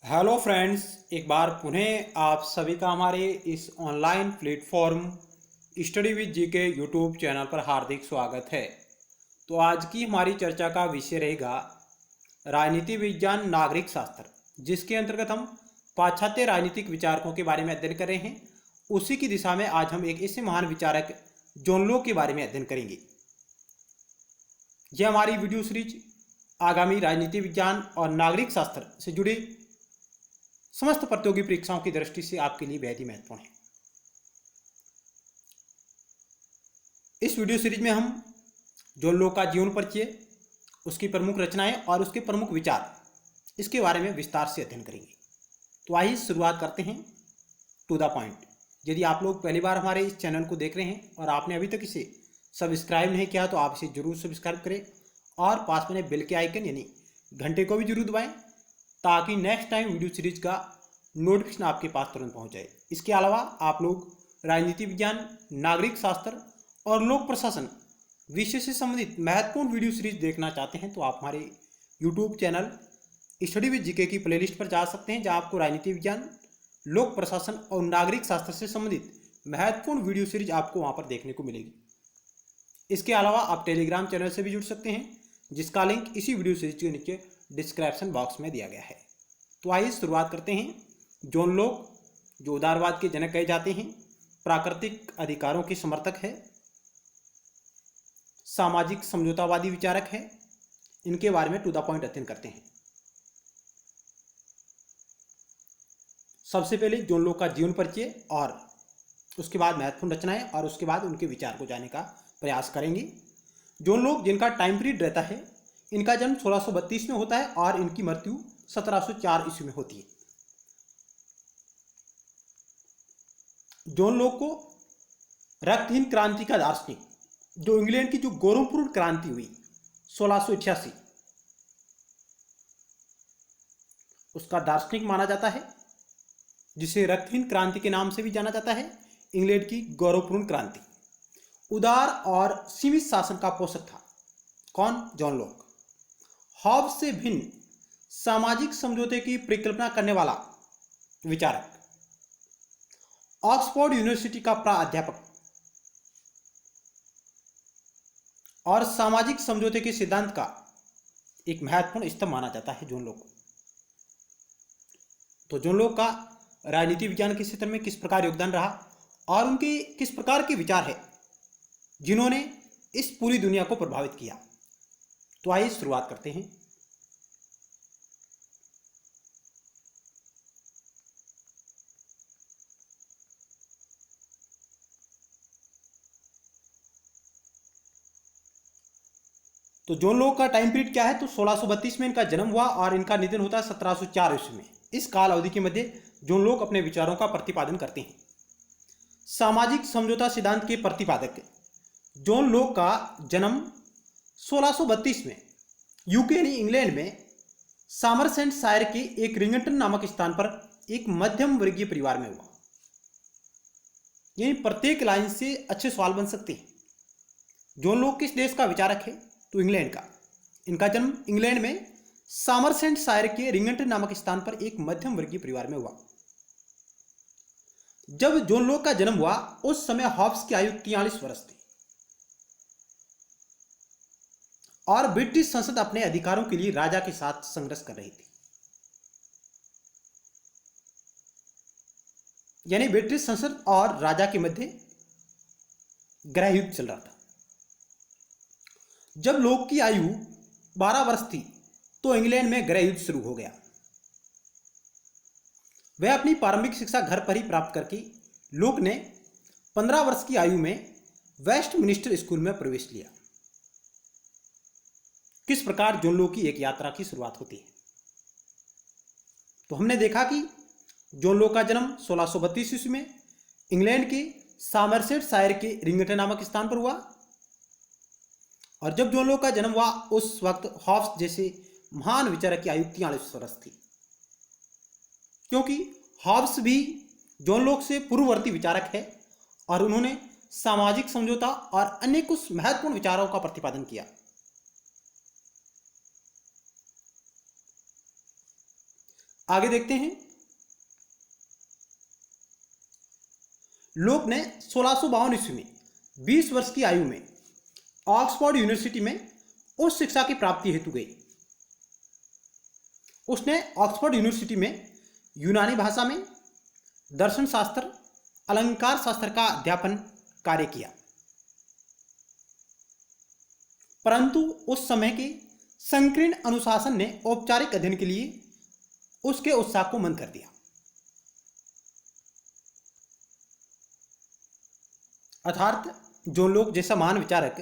Hello friends, एक बार पुनः आप सभी का हमारे इस online platform study with GK YouTube channel पर हार्दिक स्वागत है। तो आज की हमारी चर्चा का विषय रहेगा राजनीति विज्ञान नागरिक शास्त्र, जिसके अंतर्गत हम पाश्चात्य राजनीतिक विचारकों के बारे में अध्ययन कर रहे हैं। उसी की दिशा में आज हम एक ऐसे महान विचारक जॉन लॉक के बारे में अध्ययन करेंगे। यह हमारी वीडियो सीरीज आगामी राजनीति विज्ञान और नागरिक शास्त्र से जुड़े समस्त प्रतियोगी परीक्षाओं की दृष्टि से आपके लिए बेहद ही महत्वपूर्ण है। इस वीडियो सीरीज में हम जॉन लॉक का जीवन परिचय, उसकी प्रमुख रचनाएं और उसके प्रमुख विचार, इसके बारे में विस्तार से अध्ययन करेंगे। तो आइए शुरुआत करते हैं टू द पॉइंट। यदि आप लोग पहली बार हमारे इस चैनल को देख रहे हैं और आपने अभी तक इसे सब्सक्राइब नहीं किया तो आप इसे जरूर सब्सक्राइब करें और पास में बेल के आइकन यानी घंटे को भी जरूर दबाएं, ताकि नेक्स्ट टाइम वीडियो सीरीज का नोटिफिकेशन आपके पास तुरंत पहुंच जाए। इसके अलावा आप लोग राजनीति विज्ञान, नागरिक शास्त्र और लोक प्रशासन विषय से संबंधित महत्वपूर्ण वीडियो सीरीज देखना चाहते हैं तो आप हमारे YouTube channel study with GK की प्लेलिस्ट पर जा सकते हैं, जहां आपको राजनीति विज्ञान, लोक प्रशासन और नागरिक शास्त्र से संबंधित महत्वपूर्ण वीडियो सीरीज आपको वहां पर देखने को मिलेगी। इसके अलावा आप टेलीग्राम चैनल से भी जुड़ सकते हैं, जिसका लिंक इसी वीडियो सीरीज के नीचे डिस्क्रिप्शन बॉक्स में दिया गया है। तो आइए शुरुआत करते हैं। जॉन लॉक, जो उदारवाद के जनक कहे जाते हैं, प्राकृतिक अधिकारों के समर्थक है, सामाजिक समझौतावादी विचारक है, इनके बारे में टू द पॉइंट अध्ययन करते हैं। सबसे पहले जॉन लॉक का जीवन परिचय और उसके बाद महत्वपूर्ण रचनाएं और उसके बाद उनके विचार को जानने का प्रयास करेंगे। जॉन लॉक, जिनका टाइम पीरियड रहता है, इनका जन्म 1632 में होता है और इनकी मृत्यु 1704 ईस्वी में होती है। जॉन लॉक को रक्तहीन क्रांति का दार्शनिक, जो इंग्लैंड की जो गौरवपूर्ण क्रांति हुई 1688, उसका दार्शनिक माना जाता है, जिसे रक्तहीन क्रांति के नाम से भी जाना जाता है। इंग्लैंड की गौरवपूर्ण क्रांति उदार और सीमित शासन का पोषक था। कौन? John Locke. हॉब्स से भिन्न सामाजिक समझौते की परिकल्पना करने वाला विचारक, ऑक्सफोर्ड यूनिवर्सिटी का प्राध्यापक और सामाजिक समझौते के सिद्धांत का एक महत्वपूर्ण स्तंभ माना जाता है जॉन लॉक को। तो जॉन लॉक का राजनीति विज्ञान के क्षेत्र में किस प्रकार योगदान रहा और उनके किस प्रकार के विचार है जिन्होंने इस पूरी दुनिया को प्रभावित किया, तो आइए शुरुआत करते हैं। तो जॉन लॉक का टाइम पीरियड क्या है? तो 1632 में इनका जन्म हुआ और इनका निधन होता है 1704 ईस्वी में। इस काल अवधि के मध्य जॉन लॉक अपने विचारों का प्रतिपादन करते हैं। सामाजिक समझौता सिद्धांत के प्रतिपादक जॉन लॉक का जन्म 1632 में यूके यानी इंग्लैंड में सामरसेटशायर के एक रिंगटन नामक स्थान पर एक मध्यम वर्गीय परिवार में हुआ। यानी प्रत्येक लाइन से अच्छे सवाल बन सकते हैं। जॉन लॉक किस देश का विचारक है? तो इंग्लैंड का। इनका जन्म इंग्लैंड में सामरसेटशायर के रिंगटन नामक स्थान पर एक मध्यम वर्गीय परिवार में हुआ। जब जॉन लॉक का जन्म हुआ उस समय हॉब्स की आयु 43 वर्ष थी और ब्रिटिश संसद अपने अधिकारों के लिए राजा के साथ संघर्ष कर रही थी। यानी ब्रिटिश संसद और राजा के मध्य गृह युद्ध चल रहा था। जब लॉक की आयु 12 वर्ष थी तो इंग्लैंड में गृह युद्ध शुरू हो गया। वह अपनी प्रारंभिक शिक्षा घर पर ही प्राप्त करके लॉक ने 15 वर्ष की आयु में वेस्टमिनिस्टर स्कूल में प्रवेश लिया। किस प्रकार जॉन लॉक की एक यात्रा की शुरुआत होती है? तो हमने देखा कि जॉन लॉक का जन्म 1632 ईस्वी में इंग्लैंड के सामरसेटशायर के रिंगटन नामक स्थान पर हुआ और जब जॉन लॉक का जन्म हुआ उस वक्त हॉब्स जैसे महान विचारक की आयु 43 वर्ष थी, क्योंकि हॉब्स भी जॉन लॉक से पूर्ववर्ती विचारक है और उन्होंने सामाजिक समझौता और अन्य कुछ महत्वपूर्ण विचारों का प्रतिपादन किया। आगे देखते हैं। लोक ने 1652 ईस्वी में 20 वर्ष की आयु में ऑक्सफोर्ड यूनिवर्सिटी में उच्च शिक्षा की प्राप्ति हेतु गई। उसने ऑक्सफोर्ड यूनिवर्सिटी में यूनानी भाषा में दर्शन शास्त्र, अलंकार शास्त्र का अध्यापन कार्य किया, परंतु उस समय के संकीर्ण अनुशासन ने औपचारिक अध्ययन के लिए उसके उत्साह को मंद कर दिया। अर्थात जॉन लॉक जैसा महान विचारक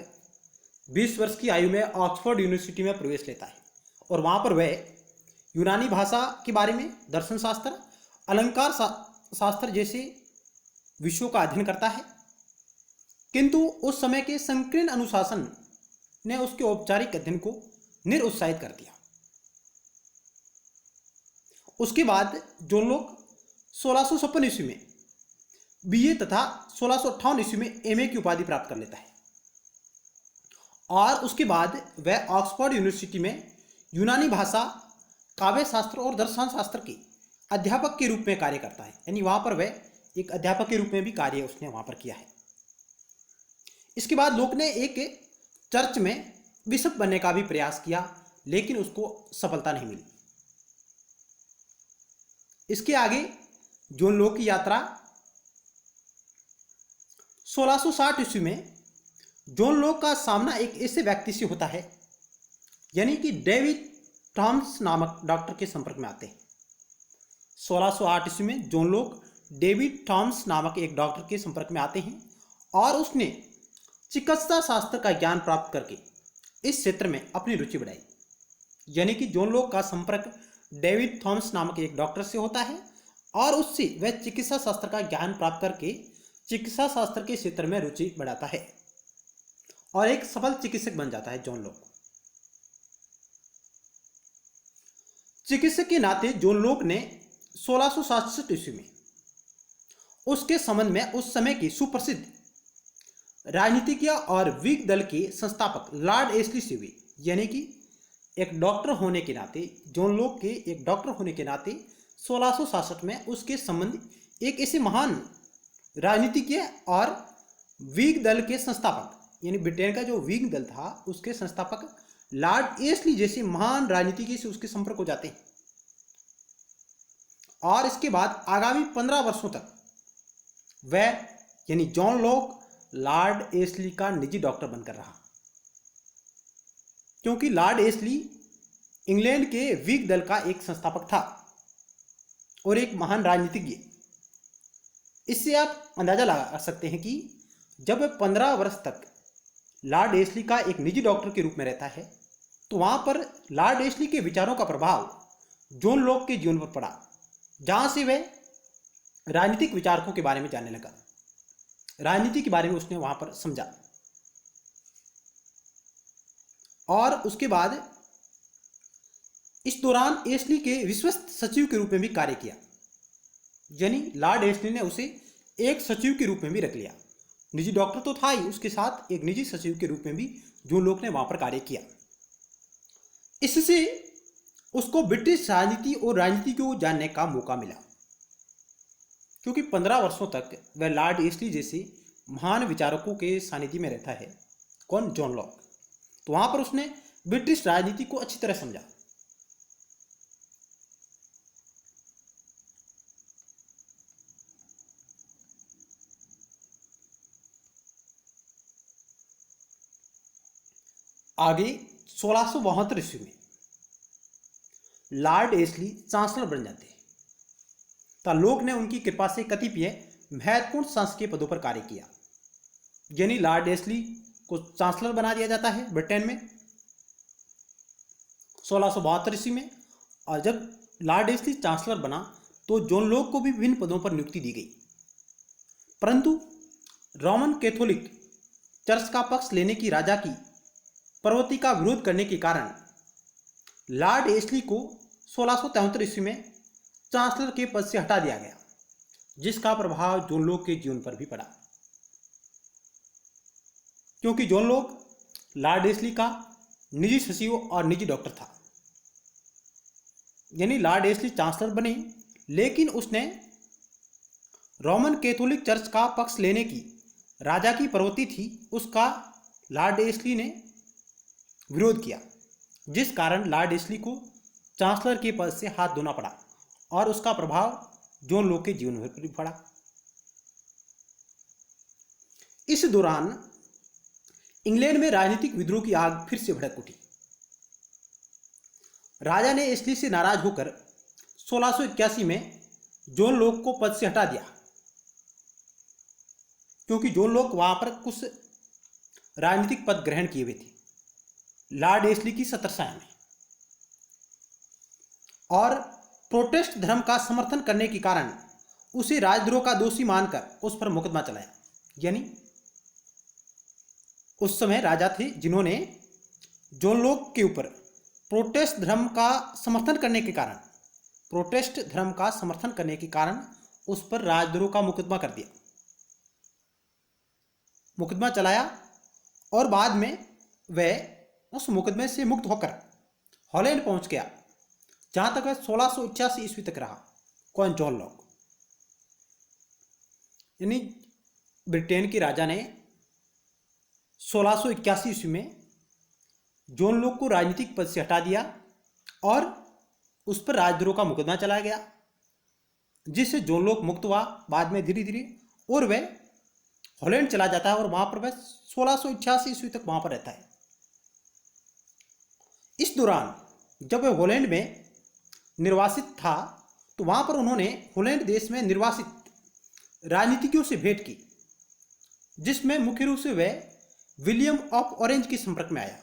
20 वर्ष की आयु में ऑक्सफोर्ड यूनिवर्सिटी में प्रवेश लेता है और वहाँ पर वह यूनानी भाषा के बारे में, दर्शन शास्त्र, अलंकार शास्त्र जैसे विषयों का अध्ययन करता है, किंतु उस समय के संकीर्ण अनुशासन ने उसके औपचारिक अध्ययन को निरुत्साहित कर दिया। उसके बाद जॉन लॉक 1656 ईस्वी में बीए तथा 1658 ईस्वी में एमए की उपाधि प्राप्त कर लेता है और उसके बाद वह ऑक्सफोर्ड यूनिवर्सिटी में यूनानी भाषा, काव्य शास्त्र और दर्शन शास्त्र के अध्यापक के रूप में कार्य करता है। यानी वहाँ पर वह एक अध्यापक के रूप में भी कार्य उसने वहाँ पर किया है। इसके बाद लोक ने एक चर्च में बिशप बनने का भी प्रयास किया, लेकिन उसको सफलता नहीं मिली। इसके आगे जॉन लॉक की यात्रा 1660 ईस्वी में जॉन लॉक का सामना एक ऐसे व्यक्ति से होता है, यानी कि डेविड टॉम्स नामक डॉक्टर के संपर्क में आते हैं। 1608 ईस्वी में जॉन लॉक डेविड टॉम्स नामक एक डॉक्टर के संपर्क में आते हैं और उसने चिकित्सा शास्त्र का ज्ञान प्राप्त करके इस क्षेत्र में अपनी रुचि बढ़ाई। यानी कि जॉन लॉक का संपर्क डेविड थॉमस नामक एक डॉक्टर से होता है और उससे वह चिकित्सा शास्त्र का ज्ञान प्राप्त करके चिकित्सा शास्त्र के क्षेत्र में रुचि बढ़ाता है और एक सफल चिकित्सक बन जाता है जॉन लॉक। चिकित्सक के नाते जॉन लॉक ने 1667 ईस्वी में उसके संबंध में उस समय के सुप्रसिद्ध राजनीतिज्ञ और व्हिग दल के संस्थापक लॉर्ड एशली से हुए। यानी कि एक डॉक्टर होने के नाते, जॉन लॉक के एक डॉक्टर होने के नाते 1667 में उसके संबंध एक ऐसे महान राजनीतिज्ञ और व्हिग दल के संस्थापक, यानी ब्रिटेन का जो व्हिग दल था उसके संस्थापक लॉर्ड एशली जैसे महान राजनीतिज्ञ से उसके संपर्क हो जाते हैं। और इसके बाद आगामी 15 वर्षों तक वह यानी जॉन लॉक लॉर्ड एशली का निजी डॉक्टर बनकर रहा, क्योंकि लॉर्ड एशली इंग्लैंड के व्हिग दल का एक संस्थापक था और एक महान राजनीतिज्ञ। इससे आप अंदाजा लगा सकते हैं कि जब 15 वर्ष तक लॉर्ड एशली का एक निजी डॉक्टर के रूप में रहता है तो वहां पर लॉर्ड एशली के विचारों का प्रभाव जॉन लॉक के जीवन पर पड़ा, जहां से वह राजनीतिक विचारकों के बारे में जानने लगा, राजनीति के बारे में उसने वहां पर समझा। और उसके बाद इस दौरान एशली के विश्वस्त सचिव के रूप में भी कार्य किया, यानी लॉर्ड एशली ने उसे एक सचिव के रूप में भी रख लिया। निजी डॉक्टर तो था ही, उसके साथ एक निजी सचिव के रूप में भी जॉन लॉक ने वहां पर कार्य किया। इससे उसको ब्रिटिश राजनीति और राजनीति को जानने का मौका मिला, क्योंकि 15 वर्षों तक वह लॉर्ड एशली जैसे महान विचारकों के सानिध्य में रहता है। कौन? John Locke. तो वहां पर उसने ब्रिटिश राजनीति को अच्छी तरह समझा। आगे 1672 ईस्वी में लॉर्ड एशली चांसलर बन जाते हैं। तो लॉक ने उनकी कृपा से कतिपय महत्वपूर्ण शासकीय पदों पर कार्य किया, यानी लॉर्ड एशली को चांसलर बना दिया जाता है ब्रिटेन में 1672 ईस्वी में। और जब लॉर्ड एशली चांसलर बना तो जॉन लॉक को भी विभिन्न पदों पर नियुक्ति दी गई, परंतु रोमन कैथोलिक चर्च का पक्ष लेने की राजा की प्रवृत्ति का विरोध करने के कारण लॉर्ड एशली को 1673 ईस्वी में चांसलर के पद से हटा दिया गया, जिसका प्रभाव जॉन लॉक के जीवन पर भी पड़ा, क्योंकि जॉन लॉक लॉर्ड एशली का निजी सचिव और निजी डॉक्टर था। यानी लॉर्ड एस्ली चांसलर बने, लेकिन उसने रोमन कैथोलिक चर्च का पक्ष लेने की राजा की प्रवृत्ति थी, उसका लॉर्ड एस्ली ने विरोध किया, जिस कारण लॉर्ड एस्ली को चांसलर के पद से हाथ धोना पड़ा और उसका प्रभाव जॉन लॉक के जीवन पर भी पड़ा। इस दौरान इंग्लैंड में राजनीतिक विद्रोह की आग फिर से भड़क उठी। राजा ने एस्ली से नाराज होकर 1681 में जॉन लॉक को पद से हटा दिया, क्योंकि जॉन लॉक वहां पर कुछ राजनीतिक पद ग्रहण किए हुए थे लॉर्ड एस्ली की सत्रसाया में, और प्रोटेस्ट धर्म का समर्थन करने के कारण उसे राजद्रोह का दोषी मानकर उस पर मुकदमा चलाया। यानी उस समय राजा थे जिन्होंने जॉन लॉक के ऊपर प्रोटेस्ट धर्म का समर्थन करने के कारण उस पर राजद्रोह का मुकदमा चलाया, और बाद में वह उस मुकदमे से मुक्त होकर हॉलैंड पहुंच गया, जहां तक वह 1688 ईस्वी तक रहा। कौन? John Locke. यानी ब्रिटेन के राजा ने 1681 ईस्वी में जॉन लॉक को राजनीतिक पद से हटा दिया और उस पर राजद्रोह का मुकदमा चलाया गया, जिससे जॉन लॉक मुक्त हुआ बाद में धीरे धीरे, और वह हॉलैंड चला जाता है और वहां पर वह 1688 ईस्वी तक वहां पर रहता है। इस दौरान जब वह हॉलैंड में निर्वासित था, तो वहां पर उन्होंने हॉलैंड देश में निर्वासित राजनीतिज्ञों से भेंट की, जिसमें मुख्य रूप से वह विलियम ऑफ ऑरेंज के संपर्क में आया।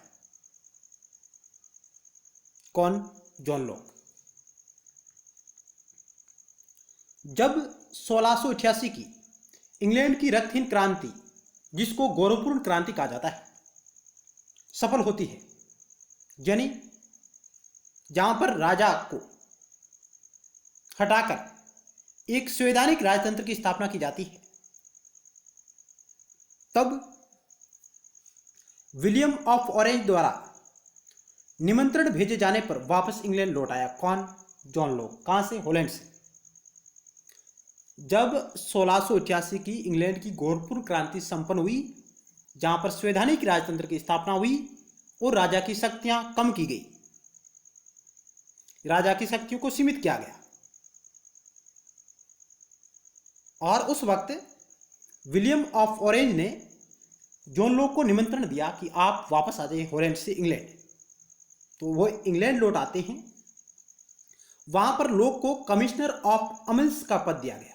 कौन? John Locke. जब 1688 की इंग्लैंड की रक्तहीन क्रांति, जिसको गौरवपूर्ण क्रांति कहा जाता है, सफल होती है, यानी जहां पर राजा को हटाकर एक संवैधानिक राजतंत्र की स्थापना की जाती है, तब विलियम ऑफ ऑरेंज द्वारा निमंत्रण भेजे जाने पर वापस इंग्लैंड लौट आया। कौन? John Locke. कहां से? हॉलैंड से। जब 1688 की इंग्लैंड की गौरवपूर्ण क्रांति संपन्न हुई, जहां पर संवैधानिक राजतंत्र की स्थापना हुई और राजा की शक्तियां कम की गई, राजा की शक्तियों को सीमित किया गया, और उस वक्त विलियम ऑफ ऑरेंज ने जॉन लॉक को निमंत्रण दिया कि आप वापस आ जाइए हॉलैंड से इंग्लैंड। तो वो इंग्लैंड लौट आते हैं। वहां पर लॉक को कमिश्नर ऑफ अमिल्स का पद दिया गया,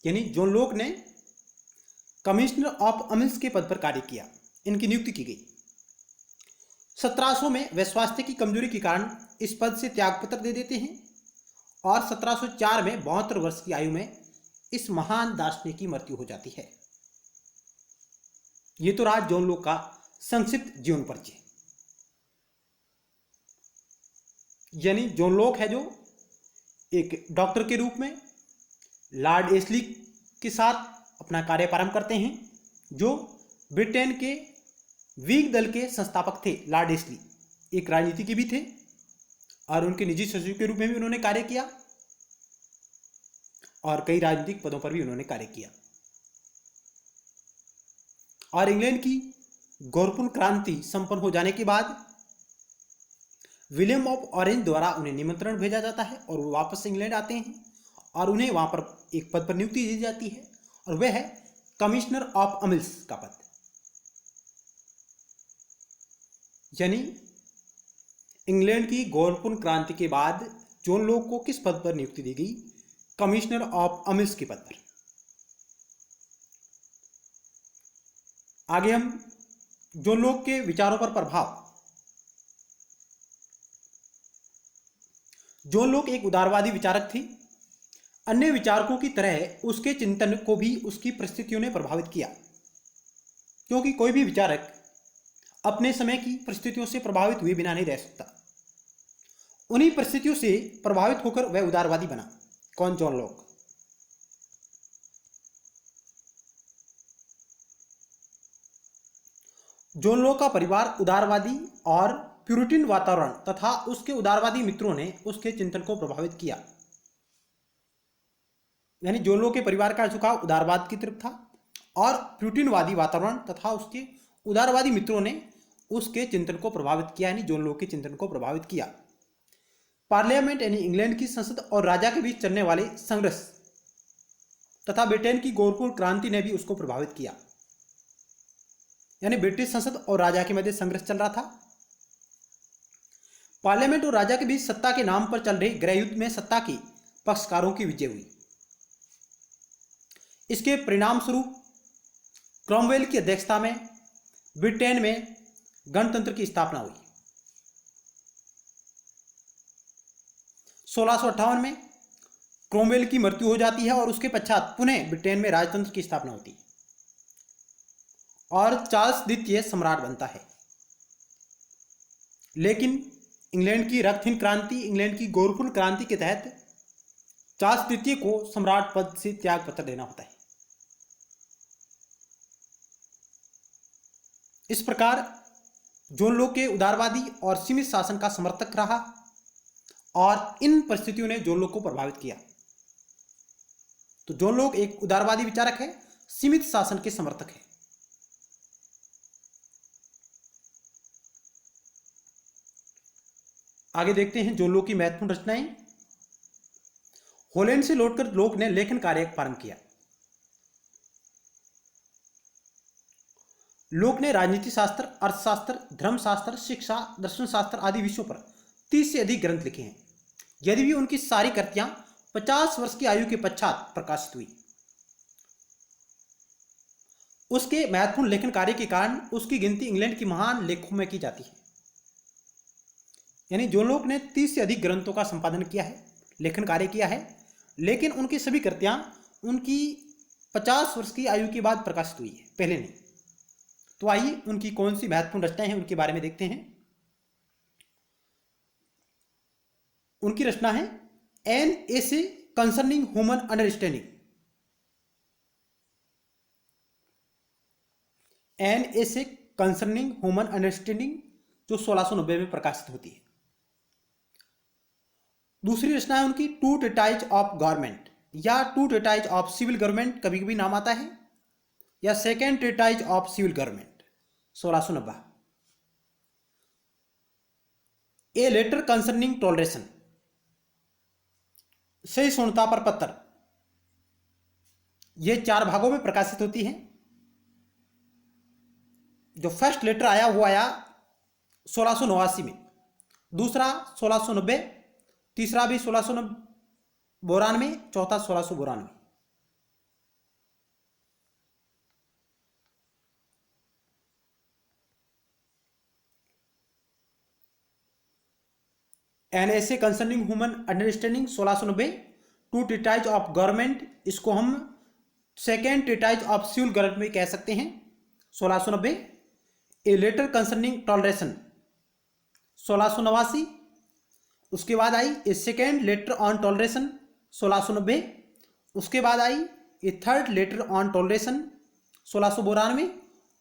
यानी जॉन लॉक ने कमिश्नर ऑफ अमिल्स के पद पर कार्य किया, इनकी नियुक्ति की गई। 1700 में वे स्वास्थ्य की कमजोरी के कारण इस पद से त्यागपत्र दे देते हैं, और 1704 में 72 वर्ष की आयु में इस महान दार्शनिक की मृत्यु हो जाती है। ये तो रहा जॉन लॉक का संक्षिप्त जीवन परिचय। यानी जॉन लॉक है जो एक डॉक्टर के रूप में लॉर्ड एस्ली के साथ अपना कार्य प्रारंभ करते हैं, जो ब्रिटेन के व्हिग दल के संस्थापक थे। लॉर्ड एस्ली एक राजनीतिज्ञ भी थे और उनके निजी सचिव के रूप में भी उन्होंने कार्य किया, और कई राजनीतिक पदों पर भी उन्होंने कार्य किया। और इंग्लैंड की गौरवपूर्ण क्रांति संपन्न हो जाने के बाद विलियम ऑफ ऑरेंज द्वारा उन्हें निमंत्रण भेजा जाता है और वो वापस इंग्लैंड आते हैं, और उन्हें वहां पर एक पद पर नियुक्ति दी जाती है, और वह है कमिश्नर ऑफ अमिल्स का पद। यानी इंग्लैंड की गौरवपूर्ण क्रांति के बाद जॉन लॉक को किस पद पर नियुक्ति दी गई? कमिश्नर ऑफ अमिल्स के पद पर। आगे हम जॉन लॉक के विचारों पर प्रभाव। जॉन लॉक एक उदारवादी विचारक थी। अन्य विचारकों की तरह उसके चिंतन को भी उसकी परिस्थितियों ने प्रभावित किया, क्योंकि कोई भी विचारक अपने समय की परिस्थितियों से प्रभावित हुए बिना नहीं रह सकता। उन्हीं परिस्थितियों से प्रभावित होकर वह उदारवादी बना। कौन? John Locke. जॉन लॉक का परिवार उदारवादी और प्यूरिटन वातावरण तथा उसके उदारवादी मित्रों ने उसके चिंतन को प्रभावित किया। यानी जॉन लॉक के परिवार का झुकाव उदारवाद की तरफ था और प्यूरिटनवादी वातावरण तथा उसके उदारवादी मित्रों ने उसके चिंतन को प्रभावित किया, यानी जॉन लॉक के चिंतन को प्रभावित किया। पार्लियामेंट यानी इंग्लैंड की संसद और राजा के बीच चलने वाले संघर्ष तथा ब्रिटेन की गोरखपुर क्रांति ने भी उसको प्रभावित किया। यानी ब्रिटिश संसद और राजा के मध्य संघर्ष चल रहा था। पार्लियामेंट और राजा के बीच सत्ता के नाम पर चल रहे गृह युद्ध में सत्ता की पक्षकारों की विजय हुई। इसके परिणाम स्वरूप क्रॉमवेल की अध्यक्षता में ब्रिटेन में गणतंत्र की स्थापना हुई। 1658 में क्रॉमवेल की मृत्यु हो जाती है और उसके पश्चात पुनः ब्रिटेन में राजतंत्र की स्थापना होती है और चार्ल्स द्वितीय सम्राट बनता है। लेकिन इंग्लैंड की रक्तहीन क्रांति, इंग्लैंड की गोरखपुर क्रांति के तहत चार्ल्स द्वितीय को सम्राट पद से त्याग पत्र देना होता है। इस प्रकार जॉन लॉक के उदारवादी और सीमित शासन का समर्थक रहा और इन परिस्थितियों ने जॉन लॉक को प्रभावित किया। तो जॉन लॉक एक उदारवादी विचारक है, सीमित शासन के समर्थक है। आगे देखते हैं जॉन लॉक की महत्वपूर्ण रचनाएं। हॉलैंड से लौटकर लॉक ने लेखन कार्य प्रारंभ किया। लॉक ने राजनीति शास्त्र, अर्थशास्त्र, धर्मशास्त्र, शिक्षा, दर्शन शास्त्र आदि विषयों पर 30 से अधिक ग्रंथ लिखे हैं। यदि भी उनकी सारी कृतियां 50 वर्ष की आयु के पश्चात प्रकाशित हुई। उसके महत्वपूर्ण लेखन कार्य के कारण उसकी गिनती इंग्लैंड की महान लेखकों में की जाती है। यानी जॉन लॉक ने 30 से अधिक ग्रंथों का संपादन किया है, लेखन कार्य किया है, लेकिन उनकी सभी कृतियां उनकी 50 वर्ष की आयु के बाद प्रकाशित हुई है, पहले नहीं। तो आइए उनकी कौन सी महत्वपूर्ण रचनाएं हैं उनके बारे में देखते हैं। उनकी रचना है N essay concerning human understanding. N essay concerning human understanding जो 1690 में प्रकाशित होती है। दूसरी रचना है उनकी टू ट्रीटाइज ऑफ गवर्नमेंट या two treatise of civil government, कभी कभी नाम आता है, या second treatise of civil government 1690। A letter concerning toleration, सहिष्णुता पर पत्र, यह 4 भागों में प्रकाशित होती है। जो फर्स्ट लेटर आया वो आया 1689 में, दूसरा 1690, तीसरा भी 1692, चौथा 1692। An essay concerning human understanding 1690, two treatise of government, इसको हम second treatise of civil government कह सकते हैं 1690। A letter concerning toleration 1689। उसके बाद आई a second letter on toleration 1690। उसके बाद आई a third letter on toleration 1692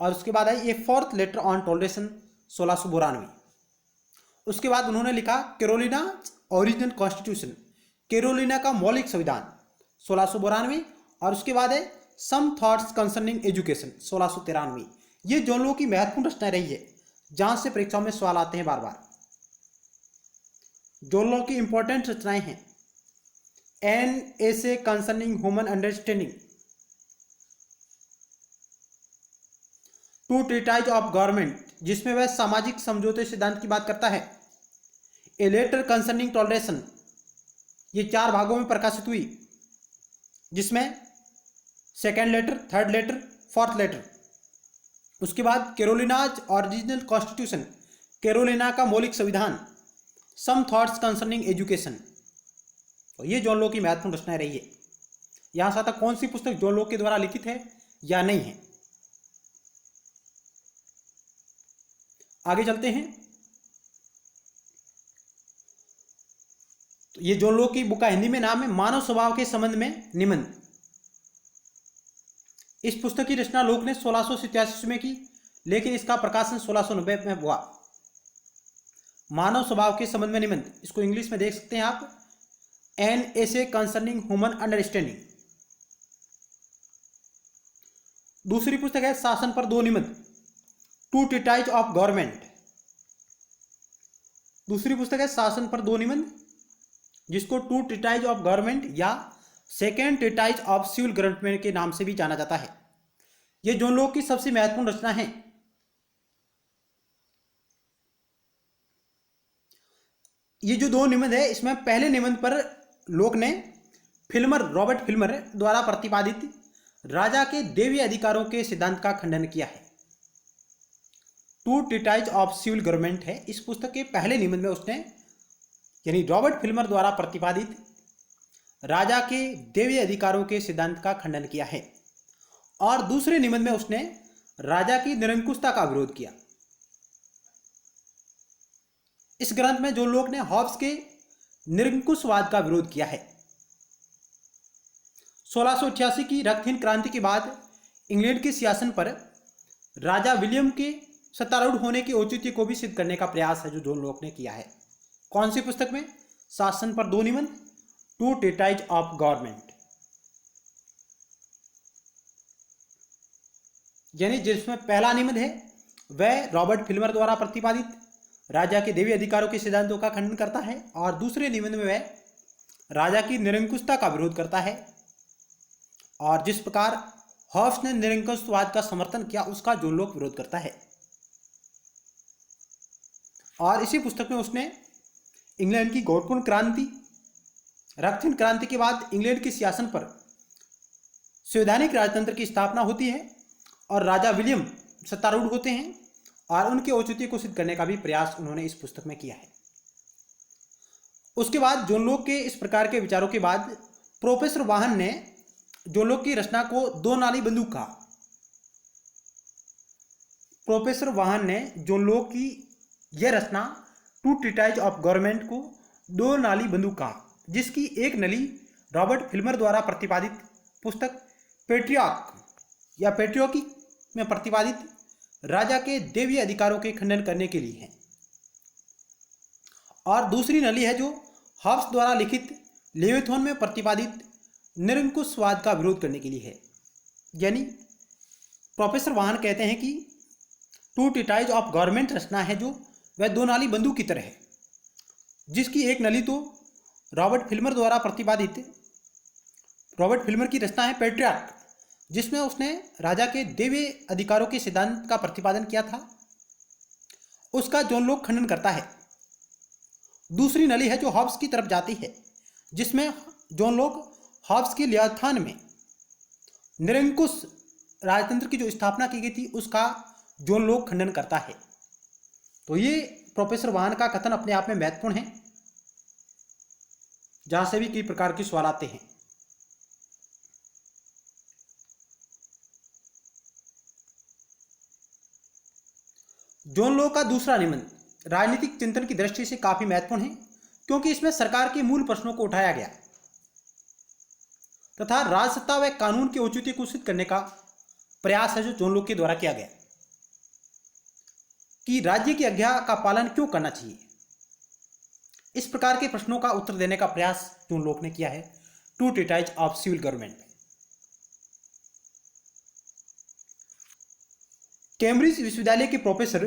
और उसके बाद आई a fourth letter on toleration 1692। उसके बाद उन्होंने लिखा कैरोलिना ओरिजिनल कॉन्स्टिट्यूशन, कैरोलिना का मौलिक संविधान 1692 और उसके बाद है सम थॉट्स कंसर्निंग एजुकेशन 1693। ये जॉन लॉक की महत्वपूर्ण रचना रही है, जहां से परीक्षाओं में सवाल आते हैं बार बार। जॉन लॉक की इंपॉर्टेंट रचनाएं हैं an essay concerning human understanding, two treatise of government, जिसमें वह सामाजिक समझौते सिद्धांत की बात करता है, ए लेटर कंसर्निंग टॉलरेशन, ये 4 भागों में प्रकाशित हुई, जिसमें second letter, third letter, fourth letter. उसके बाद कैरोलिनाज ओरिजिनल कॉन्स्टिट्यूशन, कैरोलिना का मौलिक संविधान, सम थॉट्स कंसर्निंग एजुकेशन। तो ये जॉन लॉक की महत्वपूर्ण रचनाएं रही है। यहां से तक कौन सी पुस्तक जॉन लॉक के द्वारा लिखित है या नहीं है। आगे चलते हैं। तो ये जॉन लॉक की बुक का हिंदी में नाम है मानव स्वभाव के संबंध में निबंध। इस पुस्तक की रचना लॉक ने 1687 में की, लेकिन इसका प्रकाशन 1690 में हुआ। मानव स्वभाव के संबंध में निबंध, इसको इंग्लिश में देख सकते हैं आप, N essay concerning human understanding. दूसरी पुस्तक है शासन पर दो निबंध, टू ट्रीटाइज ऑफ गवर्नमेंट। दूसरी पुस्तक है शासन पर दो निबंध, जिसको टू ट्रीटाइज ऑफ गवर्नमेंट या second treatise of civil government के नाम से भी जाना जाता है। ये जॉन लॉक की सबसे महत्वपूर्ण रचना है। ये जो दो निबंध है, इसमें पहले निबंध पर लॉक ने रॉबर्ट फिल्मर द्वारा प्रतिपादित राजा के दैवीय अधिकारों के सिद्धांत का खंडन किया है। Two treatise of civil government है, इस पुस्तक के पहले निबंध में उसने यानी रॉबर्ट फिल्मर द्वारा प्रतिपादित राजा के दैवीय अधिकारों के सिद्धांत का खंडन किया है, और दूसरे निबंध में उसने राजा की निरंकुशता का विरोध किया। इस ग्रंथ में जॉन लॉक ने हॉब्स के निरंकुशवाद का विरोध किया है। 1688 की रक्तहीन क्रांति के बाद इंग्लैंड के सिंहासन पर राजा विलियम के सत्तारूढ़ होने के औचित्य को भी सिद्ध करने का प्रयास है जो जॉन लॉक ने किया है। कौन सी पुस्तक में? शासन पर दो निबंध, टू ट्रीटाइज ऑफ गवर्नमेंट, यानी जिसमें पहला निबंध है वह रॉबर्ट फिल्मर द्वारा प्रतिपादित राजा के दैवीय अधिकारों के सिद्धांतों का खंडन करता है, और दूसरे निबंध में वह राजा की निरंकुशता का विरोध करता है, और जिस प्रकार हॉब्स ने निरंकुशवाद का समर्थन किया उसका जॉन लॉक विरोध करता है। और इसी पुस्तक में उसने इंग्लैंड की गौरवपूर्ण क्रांति, रक्तहीन क्रांति के बाद इंग्लैंड के सिंहासन पर संवैधानिक राजतंत्र की स्थापना होती है और राजा विलियम सत्तारूढ़ होते हैं, और उनके औचित्य को सिद्ध करने का भी प्रयास उन्होंने इस पुस्तक में किया है। उसके बाद जॉन लॉक के इस प्रकार के विचारों के बाद प्रोफेसर वाहन ने जॉन लॉक की रचना को दो नाली बंदूक कहा। प्रोफेसर वाहन ने जॉन लॉक की यह रचना टू ट्रीटाइज ऑफ गवर्नमेंट को दो नाली बंदूक कहा, जिसकी एक नली रॉबर्ट फिल्मर द्वारा प्रतिपादित पुस्तक पेट्रियार्क या पेट्रियोकी में प्रतिपादित राजा के दैवीय अधिकारों के खंडन करने के लिए है, और दूसरी नली है जो हॉब्स द्वारा लिखित लेविथोन में प्रतिपादित निरंकुशवाद का विरोध करने के लिए है। यानी प्रोफेसर वाहन कहते हैं कि टू ट्रीटाइज ऑफ गवर्नमेंट रचना है जो वह दो नाली बंदूक की तरह है, जिसकी एक नली तो रॉबर्ट फिल्मर द्वारा प्रतिपादित रॉबर्ट फिल्मर की रचना है पेट्रियार्क, जिसमें उसने राजा के दैवीय अधिकारों के सिद्धांत का प्रतिपादन किया था, उसका जॉन लॉक खंडन करता है। दूसरी नली है जो हॉब्स की तरफ जाती है, जिसमें जॉन लॉक हॉब्स के लेविथान में निरंकुश राजतंत्र की जो स्थापना की गई थी उसका जॉन लॉक खंडन करता है। तो ये प्रोफेसर वाहन का कथन अपने आप में महत्वपूर्ण है, जहां से भी कई प्रकार के सवाल आते हैं। जॉन लॉक का दूसरा निबंध राजनीतिक चिंतन की दृष्टि से काफी महत्वपूर्ण है, क्योंकि इसमें सरकार के मूल प्रश्नों को उठाया गया तथा राजसत्ता व कानून के औचित्य को सिद्ध करने का प्रयास है जो जॉन लॉक के द्वारा किया गया कि राज्य की आज्ञा का पालन क्यों करना चाहिए। इस प्रकार के प्रश्नों का उत्तर देने का प्रयास जॉन लॉक ने किया है two treatise of civil government. Cambridge विश्वविद्यालय के प्रोफेसर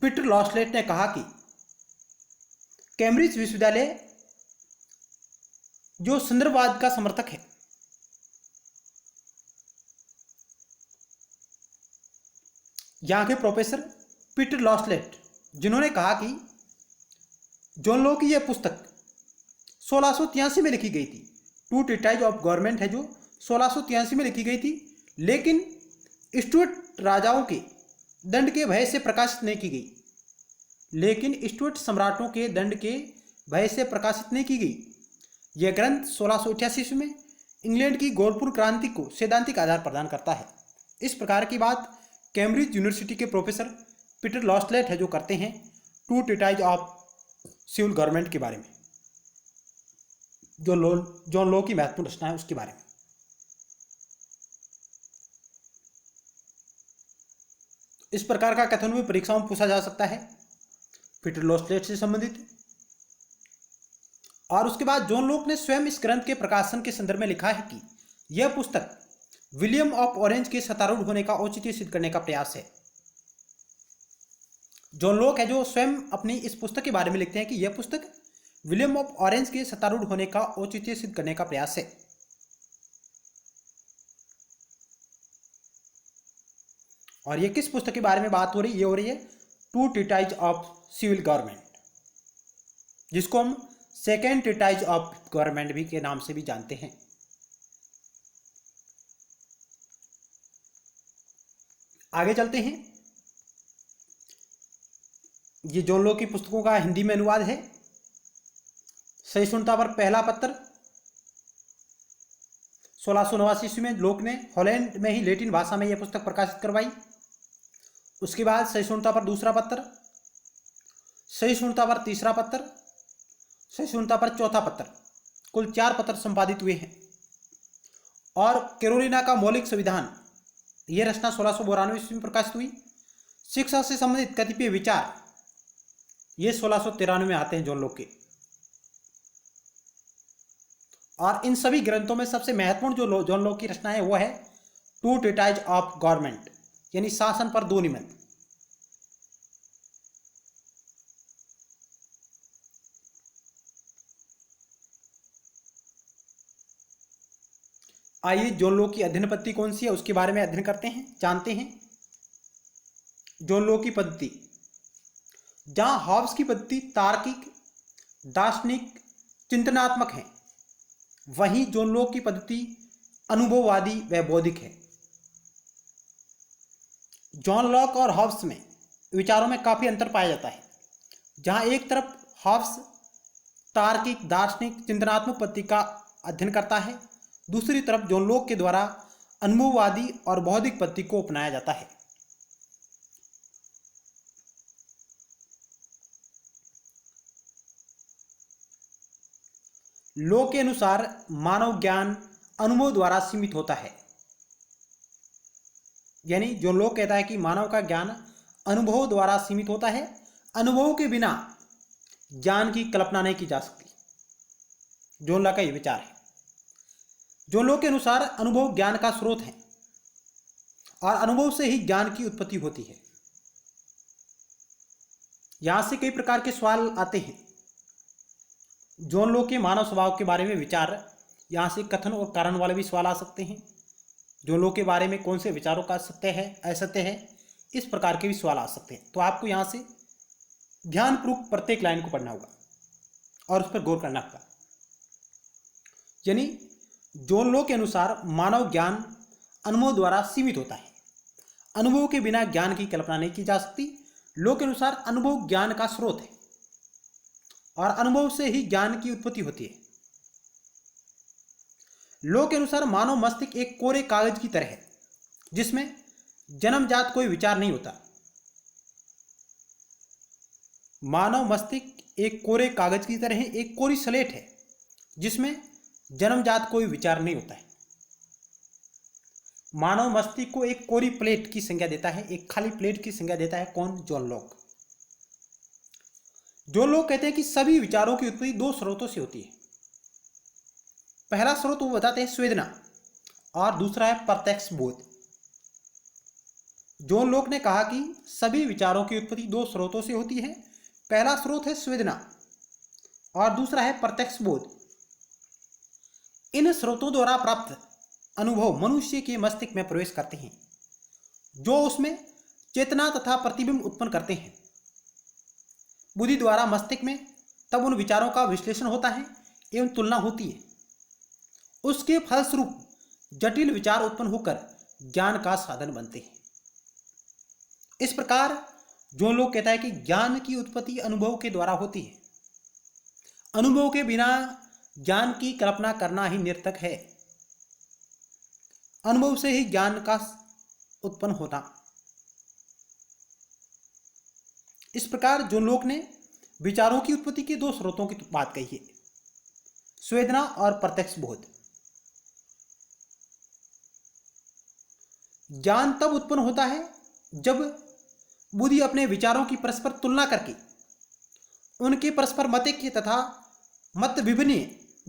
पीटर लॉस्लेट ने कहा कि कैम्ब्रिज विश्वविद्यालय जो संदर्भवाद का समर्थक है, यहां के प्रोफेसर पीटर लॉस्लेट, जिन्होंने कहा कि जॉन लॉक की यह पुस्तक 1683 में लिखी गई थी, टू ट्रीटाइज ऑफ गवर्नमेंट है जो 1683 में लिखी गई थी, लेकिन स्टुअर्ट राजाओं के दंड के भय से प्रकाशित नहीं की गई, लेकिन स्टुअर्ट सम्राटों के दंड के भय से प्रकाशित नहीं की गई। यह ग्रंथ 1688 में इंग्लैंड की गौरवपूर्ण क्रांति को सैद्धांतिक आधार प्रदान करता है। इस प्रकार की बात कैम्ब्रिज यूनिवर्सिटी के प्रोफेसर पीटर लॉस्लेट है जो करते हैं two treatise of civil government के बारे में, जो जॉन लॉक की महत्वपूर्ण रचना है उसके बारे में। इस प्रकार का कथन भी परीक्षाओं में पूछा जा सकता है पीटर लोस्टेट से संबंधित है। और उसके बाद जॉन लॉक ने स्वयं इस ग्रंथ के प्रकाशन के संदर्भ में लिखा है कि यह पुस्तक विलियम ऑफ ऑरेंज के सत्तारूढ़ होने का औचित्य सिद्ध करने का प्रयास है। जॉन लॉक है जो स्वयं अपनी इस पुस्तक के बारे में लिखते हैं कि यह पुस्तक विलियम ऑफ ऑरेंज के सत्तारूढ़ होने का औचित्य सिद्ध करने का प्रयास है। और ये किस पुस्तक के बारे में बात हो रही है? ये हो रही है two treatise of civil government, जिसको हम सेकेंड ट्रीटाइज ऑफ गवर्नमेंट भी के नाम से भी जानते हैं। आगे चलते हैं। ये जॉन लॉक की पुस्तकों का हिंदी में अनुवाद है। सहिष्णुता पर पहला पत्र 1689 ईस्वी में लॉक ने हॉलैंड में ही लैटिन भाषा में यह पुस्तक प्रकाशित करवाई। उसके बाद सहिष्णुता पर दूसरा पत्र, सहिष्णुता पर तीसरा पत्र, सहिष्णुता पर चौथा पत्र, कुल 4 पत्र संपादित हुए हैं। और कैरोलिना का मौलिक संविधान, यह रचना 1692 ईस्वी में प्रकाशित हुई। शिक्षा से संबंधित कतिपय विचार, ये 1693 में आते हैं जॉन लॉक के। और इन सभी ग्रंथों में सबसे महत्वपूर्ण जो जॉन लॉक की रचना है वो है टू ट्रीटाइज ऑफ गवर्नमेंट, यानी शासन पर 2 निबंध। आइए जॉन लॉक की अध्ययन पद्धति कौन सी है उसके बारे में अध्ययन करते हैं, जानते हैं। जॉन लॉक की पद्धति, जहां हॉब्स की पद्धति तार्किक, दार्शनिक, चिंतनात्मक है, वहीं जॉन लॉक की पद्धति अनुभववादी व बौद्धिक है। जॉन लॉक और हॉब्स में विचारों में काफी अंतर पाया जाता है। जहां एक तरफ हॉब्स तार्किक, दार्शनिक, चिंतनात्मक पद्धति का अध्ययन करता है, दूसरी तरफ जॉन लॉक के द्वारा अनुभववादी और बौद्धिक पद्धति को अपनाया जाता है। लॉक के अनुसार मानव ज्ञान अनुभव द्वारा सीमित होता है। यानी जॉन लॉक कहता है कि मानव का ज्ञान अनुभव द्वारा सीमित होता है, अनुभव के बिना ज्ञान की कल्पना नहीं की जा सकती। जॉन लॉक का यह विचार है। जॉन लॉक के अनुसार अनुभव ज्ञान का स्रोत है और अनुभव से ही ज्ञान की उत्पत्ति होती है। यहां से कई प्रकार के सवाल आते हैं। जॉन लॉक के मानव स्वभाव के बारे में विचार, यहां से कथन और कारण वाले भी सवाल आ सकते हैं। जॉन लॉक के बारे में कौन से विचारों का सत्य है, असत्य है, इस प्रकार के भी सवाल आ सकते हैं। तो आपको यहां से ध्यानपूर्वक प्रत्येक लाइन को पढ़ना होगा और उस पर गौर करना होगा। यानी जॉन लॉक के अनुसार मानव ज्ञान अनुभव द्वारा सीमित होता है, अनुभव के बिना ज्ञान की कल्पना नहीं की जा सकती। लॉक के अनुसार अनुभव ज्ञान का स्रोत है और अनुभव से ही ज्ञान की उत्पत्ति होती है। लॉक के अनुसार मानव मस्तिष्क एक कोरे कागज की तरह है, जिसमें जन्मजात कोई विचार नहीं होता। मानव मस्तिष्क एक कोरे कागज की तरह है, एक कोरी स्लेट है, जिसमें जन्मजात कोई विचार नहीं होता है। मानव मस्तिष्क को एक कोरी प्लेट की संज्ञा देता है, एक खाली प्लेट की संज्ञा देता है कौन? John Locke. जॉन लॉक कहते हैं कि सभी विचारों की उत्पत्ति 2 स्रोतों से होती है। पहला स्रोत वो बताते हैं संवेदना और दूसरा है प्रत्यक्ष बोध। जॉन लॉक ने कहा कि सभी विचारों की उत्पत्ति 2 स्रोतों से होती है। पहला स्रोत है संवेदना और दूसरा है प्रत्यक्ष बोध। इन स्रोतों द्वारा प्राप्त अनुभव मनुष्य के मस्तिष्क में प्रवेश करते हैं, जो उसमें चेतना तथा प्रतिबिंब उत्पन्न करते हैं। बुद्धि द्वारा मस्तिष्क में तब उन विचारों का विश्लेषण होता है एवं तुलना होती है। उसके फलस्वरूप जटिल विचार उत्पन्न होकर ज्ञान का साधन बनते हैं। इस प्रकार जॉन लॉक कहता है कि ज्ञान की उत्पत्ति अनुभव के द्वारा होती है। अनुभव के बिना ज्ञान की कल्पना करना ही निरर्थक है। अनुभव से ही ज्ञान का उत्पन्न होता। इस प्रकार जॉन लॉक ने विचारों की उत्पत्ति के 2 स्रोतों की बात कही है, संवेदना और प्रत्यक्ष बोध। ज्ञान तब उत्पन्न होता है जब बुद्धि अपने विचारों की परस्पर तुलना करके उनके परस्पर मतैक्य तथा मत विभिन्न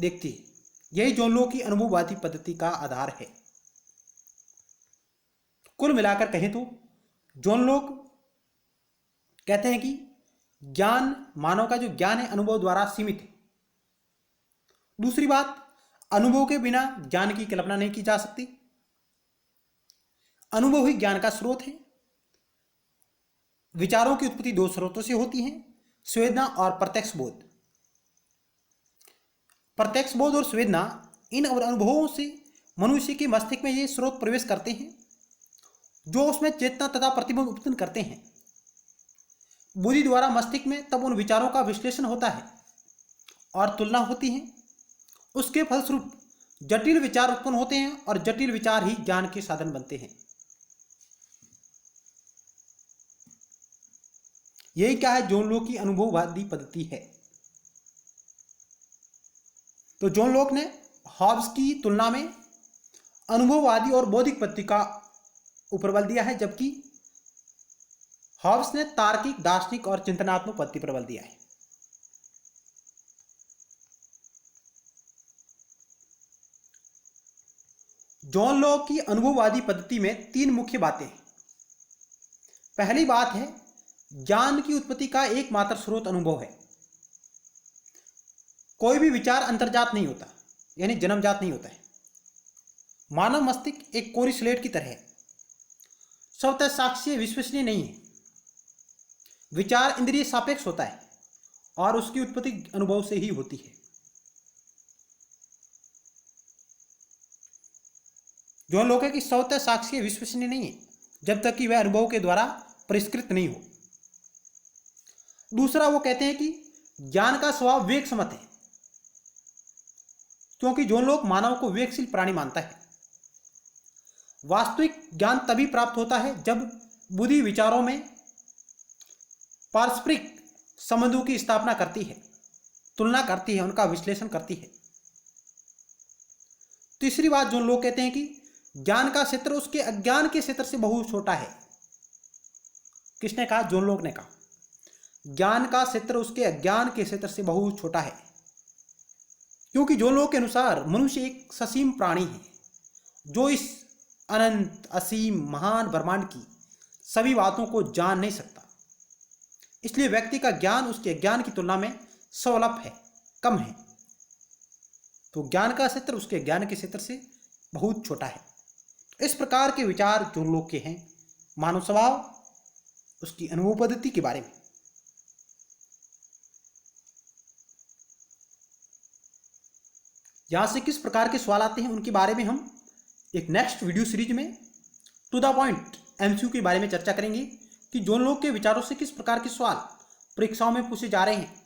देखती है। यही जॉन लॉक की अनुभववादी पद्धति का आधार है। कुल मिलाकर कहें तो जॉन लॉक कहते हैं कि ज्ञान, मानव का जो ज्ञान है अनुभव द्वारा सीमित है। दूसरी बात, अनुभव के बिना ज्ञान की कल्पना नहीं की जा सकती। अनुभव ही ज्ञान का स्रोत है। विचारों की उत्पत्ति दो स्रोतों से होती है, संवेदना और प्रत्यक्ष बोध। प्रत्यक्ष बोध और संवेदना, इन अनुभवों से मनुष्य के मस्तिष्क में ये स्रोत प्रवेश करते हैं जो उसमें चेतना तथा प्रतिबिंब उत्पन्न करते हैं। बुद्धि द्वारा मस्तिष्क में तब उन विचारों का विश्लेषण होता है और तुलना होती है। उसके फलस्वरूप जटिल विचार उत्पन्न होते हैं और जटिल विचार ही ज्ञान के साधन बनते हैं। यही क्या है जॉन लॉक की अनुभववादी पद्धति है। तो जॉन लॉक ने हॉब्स की तुलना में अनुभववादी और बौद्धिक पद्धति का ऊपर बल दिया है, जबकि हॉब्स ने तार्किक, दार्शनिक और चिंतनात्मक पद्धति पर बल दिया है। जॉन लॉक की अनुभववादी पद्धति में तीन मुख्य बातें हैं। पहली बात है, ज्ञान की उत्पत्ति का एकमात्र स्रोत अनुभव है। कोई भी विचार अंतर्जात नहीं होता, यानी जन्मजात नहीं होता है। मानव मस्तिष्क एक कोरी स्लेट की तरह है, स्वतः साक्ष्य विश्वसनीय नहीं है। विचार इंद्रिय सापेक्ष होता है और उसकी उत्पत्ति अनुभव से ही होती है। जॉन लॉक की स्वतः साक्ष्य विश्वसनीय नहीं है जब तक कि वह अनुभव के द्वारा परिष्कृत नहीं हो। दूसरा, वो कहते हैं कि ज्ञान का स्वभाव विवेक सम्मत है, क्योंकि जॉन लॉक मानव को विवेकशील प्राणी मानता है। वास्तविक ज्ञान तभी प्राप्त होता है जब बुद्धि विचारों में पारस्परिक संबंधों की स्थापना करती है, तुलना करती है, उनका विश्लेषण करती है। तीसरी बात, जॉन लॉक कहते हैं कि ज्ञान का क्षेत्र उसके अज्ञान के क्षेत्र से बहुत छोटा है। किसने कहा? जॉन लॉक ने कहा। ज्ञान का क्षेत्र उसके अज्ञान के क्षेत्र से बहुत छोटा है, क्योंकि जॉन लॉक के अनुसार मनुष्य एक ससीम प्राणी है जो इस अनंत, असीम, महान ब्रह्मांड की सभी बातों को जान नहीं सकता। इसलिए व्यक्ति का ज्ञान उसके अज्ञान की तुलना में स्वल्प है, कम है। तो ज्ञान का क्षेत्र उसके ज्ञान के क्षेत्र से बहुत छोटा है। इस प्रकार के विचार जॉन लॉक के हैं मानव स्वभाव, उसकी अनुभव पद्धति के बारे में। यहां से किस प्रकार के सवाल आते हैं उनके बारे में हम एक नेक्स्ट वीडियो सीरीज में टू द पॉइंट एमसीक्यू के बारे में चर्चा करेंगे कि जॉन लॉक के विचारों से किस प्रकार के सवाल परीक्षाओं में पूछे जा रहे हैं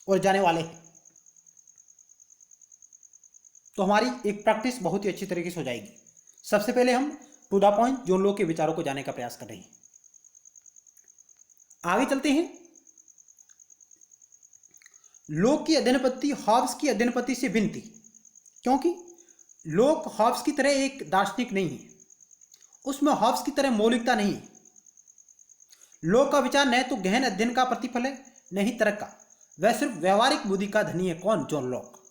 और जाने वाले हैं। तो हमारी एक प्रैक्टिस बहुत ही अच्छी तरीके से हो जाएगी। सबसे पहले हम to the point John Locke के विचारों को जानने का प्रयास कर रहे हैं। आगे चलते हैं। लॉक की अध्ययन पद्धति हॉब्स की अध्ययन पद्धति से भिन्न थी, क्योंकि लॉक हॉब्स की तरह एक दार्शनिक नहीं है। उसमें हॉब्स की तरह मौलिकता नहीं है। लॉक का विचार न तो गहन अध्ययन का प्रतिफल है, न ही तर्क का। वह सिर्फ व्यवहारिक बुद्धि का धनी है। कौन? John Locke.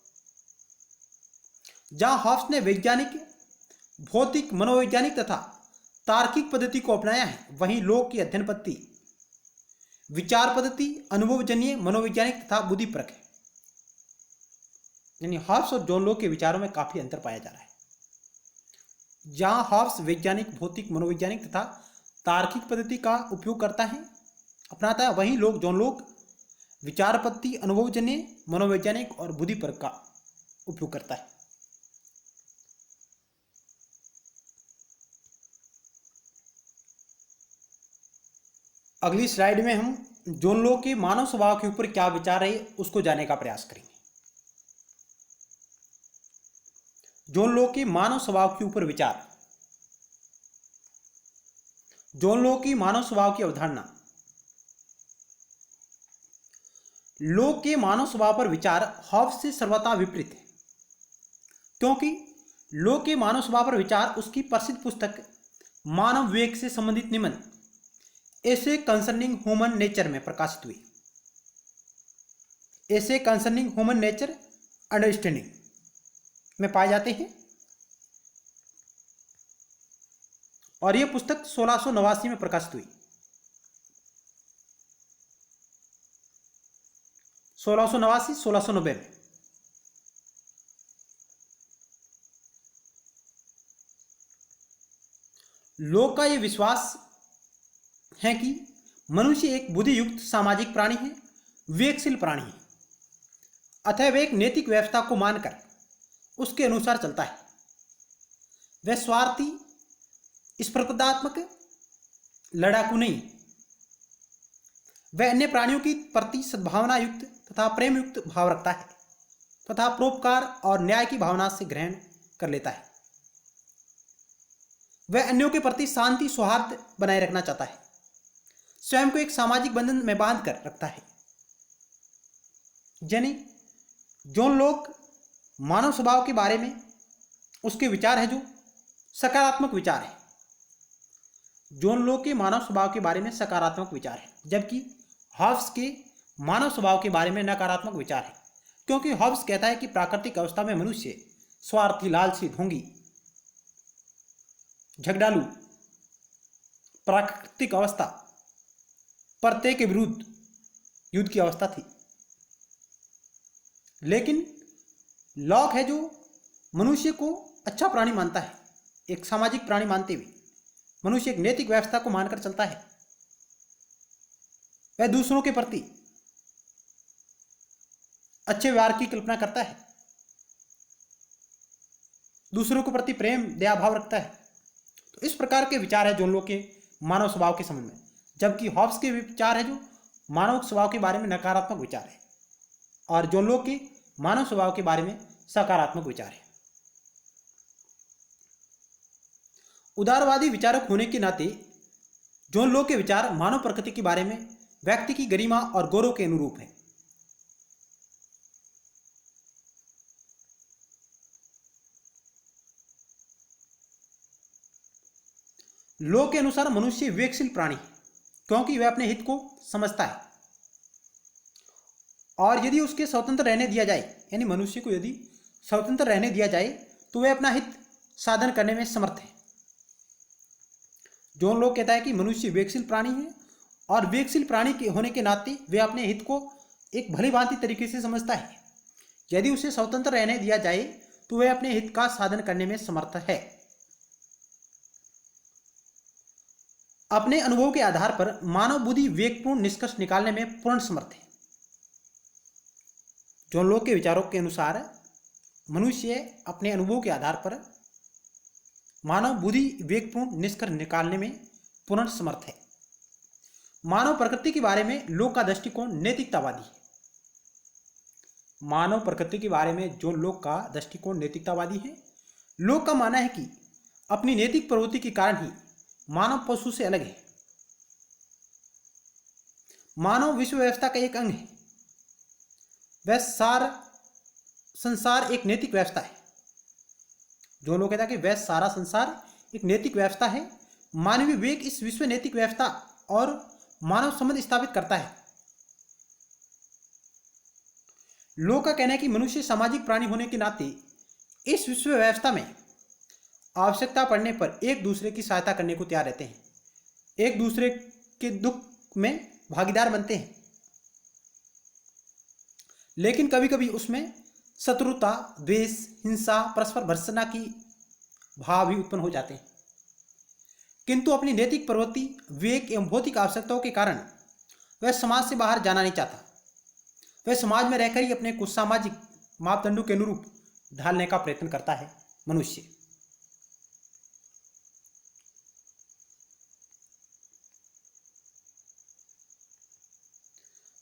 जहां हॉब्स ने वैज्ञानिक, भौतिक, मनोवैज्ञानिक तथा तार्किक पद्धति को अपनाया है, वहीं लॉक की अध्ययन पद्धति विचार पद्धति अनुभवजन्य, मनोवैज्ञानिक तथा बुद्धिपरक है। यानी हॉब्स और जॉन लॉक के विचारों में काफी अंतर पाया जा रहा है। जहां हॉब्स वैज्ञानिक, भौतिक, मनोवैज्ञानिक तथा तार्किक पद्धति का उपयोग करता है, अपनाता है, वहीं जॉन लॉक विचार पद्धति अनुभवजन्य, मनोवैज्ञानिक और बुद्धिपरक का उपयोग करता है। अगली स्लाइड में हम जॉन लॉक के मानव स्वभाव के ऊपर क्या विचार है उसको जानने का प्रयास करेंगे। जॉन लॉक के मानव स्वभाव के ऊपर विचार। जॉन लॉक की मानव स्वभाव की अवधारणा। लॉक के मानव स्वभाव पर विचार हॉब्स से सर्वथा विपरीत है, क्योंकि लॉक के मानव स्वभाव पर विचार उसकी प्रसिद्ध पुस्तक मानव विवेक से संबंधित निबंध ऐसे कंसर्निंग ह्यूमन नेचर में प्रकाशित हुई। ऐसे कंसर्निंग ह्यूमन नेचर अंडरस्टैंडिंग में पाए जाते हैं। और यह पुस्तक 1689 में प्रकाशित हुई। 1689 में। लोग का यह विश्वास है कि मनुष्य एक बुद्धियुक्त सामाजिक प्राणी है, विवेकशील प्राणी है, अतः वह एक नैतिक व्यवस्था को मानकर उसके अनुसार चलता है। वह स्वार्थी, स्पर्धात्मक, लड़ाकू नहीं। वह अन्य प्राणियों के प्रति सद्भावना युक्त तथा प्रेम युक्त भाव रखता है तथा परोपकार और न्याय की भावना से ग्रहण कर लेता है। वह अन्यों के प्रति शांति सौहार्द बनाए रखना चाहता है, स्वयं को एक सामाजिक बंधन में बांध कर रखता है। यानी जॉन लॉक मानव स्वभाव के बारे में उसके विचार है जो सकारात्मक विचार है। जॉन लॉक के मानव स्वभाव के बारे में सकारात्मक विचार है, जबकि हॉब्स के मानव स्वभाव के बारे में नकारात्मक विचार है। क्योंकि हॉब्स कहता है कि प्राकृतिक अवस्था में मनुष्य स्वार्थी, लालची, ढोंगी, झगड़ालू, प्राकृतिक अवस्था प्रत्येक के विरुद्ध युद्ध की अवस्था थी। लेकिन लॉक है जो मनुष्य को अच्छा प्राणी मानता है, एक सामाजिक प्राणी मानते हुए मनुष्य एक नैतिक व्यवस्था को मानकर चलता है। वह दूसरों के प्रति अच्छे व्यवहार की कल्पना करता है, दूसरों के प्रति प्रेम दया भाव रखता है। तो इस प्रकार के विचार है जॉन लॉक के मानव स्वभाव के संबंध में, जबकि हॉब्स के विचार है जो मानव स्वभाव के बारे में नकारात्मक विचार है और जॉन लॉक के मानव स्वभाव के बारे में सकारात्मक विचार है। उदारवादी विचारक होने के नाते जॉन लॉक के विचार मानव प्रकृति के बारे में व्यक्ति की गरिमा और गौरव के अनुरूप है। लॉक के अनुसार मनुष्य विवेकशील प्राणी है क्योंकि वह अपने हित को समझता है और यदि उसके स्वतंत्र रहने दिया जाए, यानी मनुष्य को यदि स्वतंत्र रहने दिया जाए तो वह अपना हित साधन करने में समर्थ है। जॉन लॉक कहता है कि मनुष्य विवेकशील प्राणी है और विवेकशील प्राणी के होने के नाते वह अपने हित को एक भली भांति तरीके से समझता है। यदि उसे स्वतंत्र रहने दिया जाए तो वह अपने हित का साधन करने में समर्थ है। अपने अनुभव के आधार पर मानव बुद्धि विवेकपूर्ण निष्कर्ष निकालने में पूर्ण समर्थ है। जॉन लॉक के विचारों के अनुसार मनुष्य अपने अनुभव के आधार पर मानव बुद्धि विवेकपूर्ण निष्कर्ष निकालने में पूर्ण समर्थ है। मानव प्रकृति के बारे में लॉक का दृष्टिकोण नैतिकतावादी है। मानव प्रकृति के बारे में जॉन लॉक का दृष्टिकोण नैतिकतावादी है। लॉक का मानना है कि अपनी नैतिक प्रवृत्ति के कारण ही मानव पशु से अलग है। मानव विश्व व्यवस्था का एक अंग है। वह संसार एक नैतिक व्यवस्था है। जो लोग कहता है कि वह सारा संसार एक नैतिक व्यवस्था है। मानवीय विवेक इस विश्व नैतिक व्यवस्था और मानव संबंध स्थापित करता है। लोग का कहना है कि मनुष्य सामाजिक प्राणी होने के नाते इस विश्व व्यवस्था में आवश्यकता पड़ने पर एक दूसरे की सहायता करने को तैयार रहते हैं, एक दूसरे के दुख में भागीदार बनते हैं। लेकिन कभी कभी उसमें शत्रुता, द्वेष, हिंसा, परस्पर भर्त्सना की भाव भी उत्पन्न हो जाते हैं। किंतु अपनी नैतिक प्रवृत्ति, विवेक एवं भौतिक आवश्यकताओं के कारण वह समाज से बाहर जाना नहीं चाहता। वह समाज में रहकर ही अपने कुछ सामाजिक मापदंडों के अनुरूप ढालने का प्रयत्न करता है मनुष्य।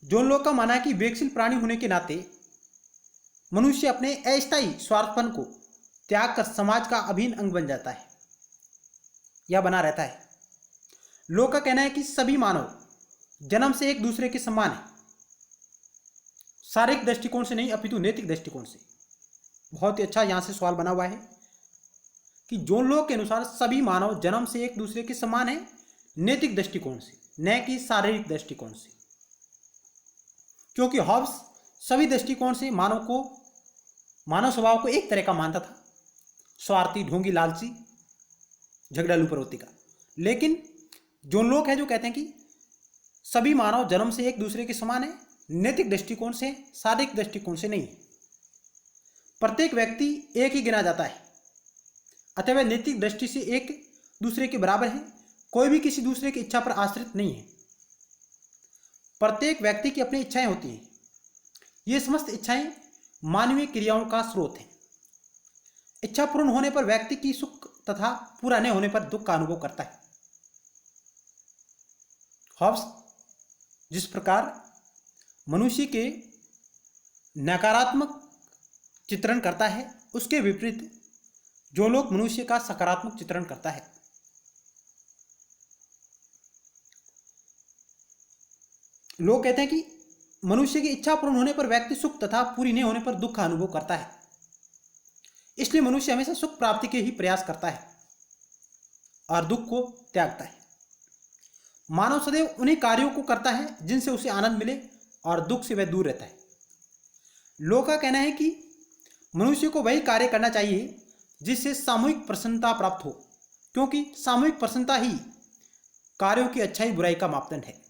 जॉन लॉक का मानना है कि विवेकशील प्राणी होने के नाते मनुष्य अपने अस्थायी स्वार्थपन को त्याग कर समाज का अभिन्न अंग बन जाता है या बना रहता है। लॉक का कहना है कि सभी मानव जन्म से एक दूसरे के समान है, शारीरिक दृष्टिकोण से नहीं अपितु नैतिक दृष्टिकोण से। बहुत ही अच्छा यहाँ से सवाल बना हुआ है कि जॉन लॉक के अनुसार सभी मानव जन्म से एक दूसरे के समान है नैतिक दृष्टिकोण से, न कि शारीरिक दृष्टिकोण से। क्योंकि हॉब्स सभी दृष्टिकोण से मानव स्वभाव को एक तरह का मानता था, स्वार्थी, ढोंगी, लालची, झगड़ालू प्रवृत्ति का। लेकिन जॉन लॉक है जो कहते हैं कि सभी मानव जन्म से एक दूसरे के समान है, नैतिक दृष्टिकोण से, शारीरिक दृष्टिकोण से नहीं। प्रत्येक व्यक्ति एक ही गिना जाता है, अतः वह नैतिक दृष्टि से एक दूसरे के बराबर है। कोई भी किसी दूसरे की इच्छा पर आश्रित नहीं है। प्रत्येक व्यक्ति की अपनी इच्छाएं होती हैं। ये समस्त इच्छाएं मानवीय क्रियाओं का स्रोत हैं। इच्छा पूर्ण होने पर व्यक्ति की सुख तथा पूरा न होने पर दुख का अनुभव करता है। हॉब्स जिस प्रकार मनुष्य के नकारात्मक चित्रण करता है, उसके विपरीत जो लोग मनुष्य का सकारात्मक चित्रण करता है। लोग कहते हैं कि मनुष्य की इच्छा पूर्ण होने पर व्यक्ति सुख तथा पूरी नहीं होने पर दुख का अनुभव करता है। इसलिए मनुष्य हमेशा सुख प्राप्ति के ही प्रयास करता है और दुख को त्यागता है। मानव सदैव उन्हीं कार्यों को करता है जिनसे उसे आनंद मिले और दुख से वह दूर रहता है। लोगों का कहना है कि मनुष्य को वही कार्य करना चाहिए जिससे सामूहिक प्रसन्नता प्राप्त हो, क्योंकि सामूहिक प्रसन्नता ही कार्यों की अच्छाई बुराई का मापदंड है।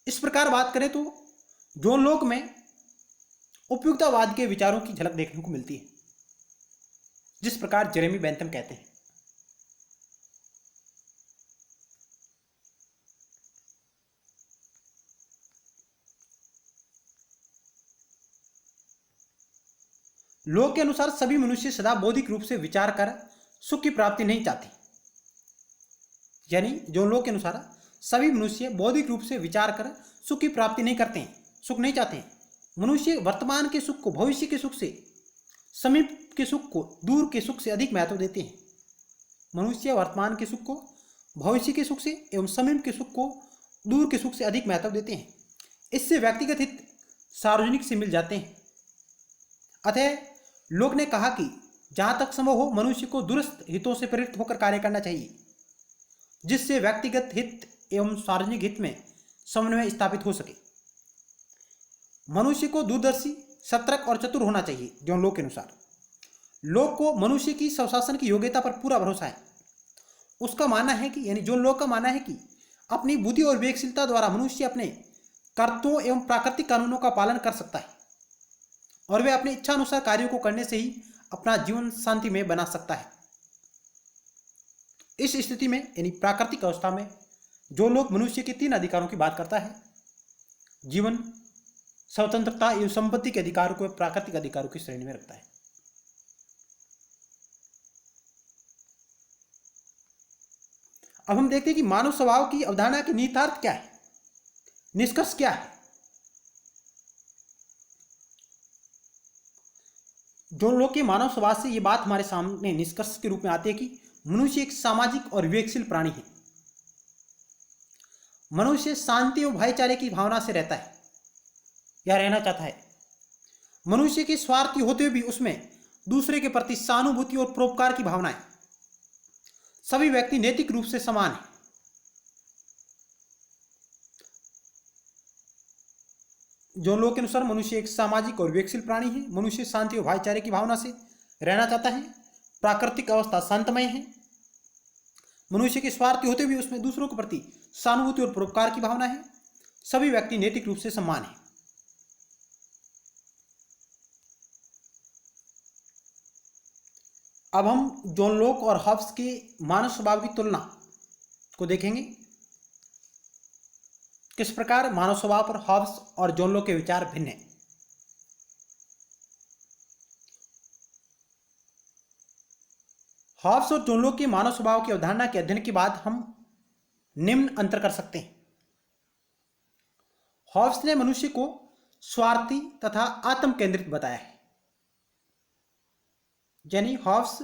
इस प्रकार बात करें तो जॉन लॉक में उपयुक्ततावाद के विचारों की झलक देखने को मिलती है, जिस प्रकार जेरेमी बेंथम कहते हैं। लोक के अनुसार सभी मनुष्य सदा बौद्धिक रूप से विचार कर सुख की प्राप्ति नहीं चाहते। यानी जॉन लॉक के अनुसार सभी मनुष्य बौद्धिक रूप से विचार कर सुख की प्राप्ति नहीं करते हैं, सुख नहीं चाहते हैं। मनुष्य वर्तमान के सुख को भविष्य के सुख से, समीप के सुख को दूर के सुख से अधिक महत्व देते हैं। मनुष्य वर्तमान के सुख को भविष्य के सुख से एवं समीप के सुख को दूर के सुख से अधिक महत्व देते हैं। इससे व्यक्तिगत हित सार्वजनिक से मिल जाते हैं। अतः लोक ने कहा कि जहाँ तक संभव हो मनुष्य को दूरस्थ हितों से प्रेरित होकर कार्य करना चाहिए, जिससे व्यक्तिगत हित एवं सार्वजनिक हित में समन्वय स्थापित हो सके। मनुष्य को दूरदर्शी, सतर्क और चतुर होना चाहिए। जॉन लॉक के अनुसार लोक को मनुष्य की स्वशासन की योग्यता पर पूरा भरोसा है। उसका मानना है कि यानी जॉन लॉक का मानना है कि अपनी बुद्धि और विवेकशीलता द्वारा मनुष्य अपने कर्तव्यों एवं प्राकृतिक कानूनों का पालन कर सकता है और वह अपनी इच्छा अनुसार कार्यों को करने से ही अपना जीवन शांति में बना सकता है। इस स्थिति में यानी प्राकृतिक अवस्था में जो लोग मनुष्य के 3 अधिकारों की बात करता है, जीवन, स्वतंत्रता एवं संपत्ति के अधिकार को प्राकृतिक अधिकारों की श्रेणी में रखता है। अब हम देखते हैं कि मानव स्वभाव की अवधारणा के निहितार्थ क्या है, निष्कर्ष क्या है। जो लोग के मानव स्वभाव से ये बात हमारे सामने निष्कर्ष के रूप में आती है कि मनुष्य एक सामाजिक और विवेकशील प्राणी है। मनुष्य शांति और भाईचारे की भावना से रहता है या रहना चाहता है। मनुष्य के स्वार्थी होते हुए भी उसमें दूसरे के प्रति सहानुभूति और परोपकार की भावना है। सभी व्यक्ति नैतिक रूप से समान हैं। जॉन लॉक के अनुसार मनुष्य एक सामाजिक और विवेकशील प्राणी है। मनुष्य शांति और भाईचारे की भावना से रहना चाहता है। प्राकृतिक अवस्था शांतमय है। मनुष्य के स्वार्थी होते भी उसमें दूसरों के प्रति सहानुभूति और परोपकार की भावना है। सभी व्यक्ति नैतिक रूप से समान है। अब हम जॉन लॉक और हॉब्स के मानव स्वभाव की तुलना को देखेंगे। किस प्रकार मानव स्वभाव पर हॉब्स और जॉन लॉक के विचार भिन्न हैं। हॉब्स और जॉन लॉक के मानव स्वभाव की अवधारणा के अध्ययन के बाद हम निम्न अंतर कर सकते हैं। हॉब्स ने मनुष्य को स्वार्थी तथा आत्म केंद्रित बताया है। यानी हॉब्स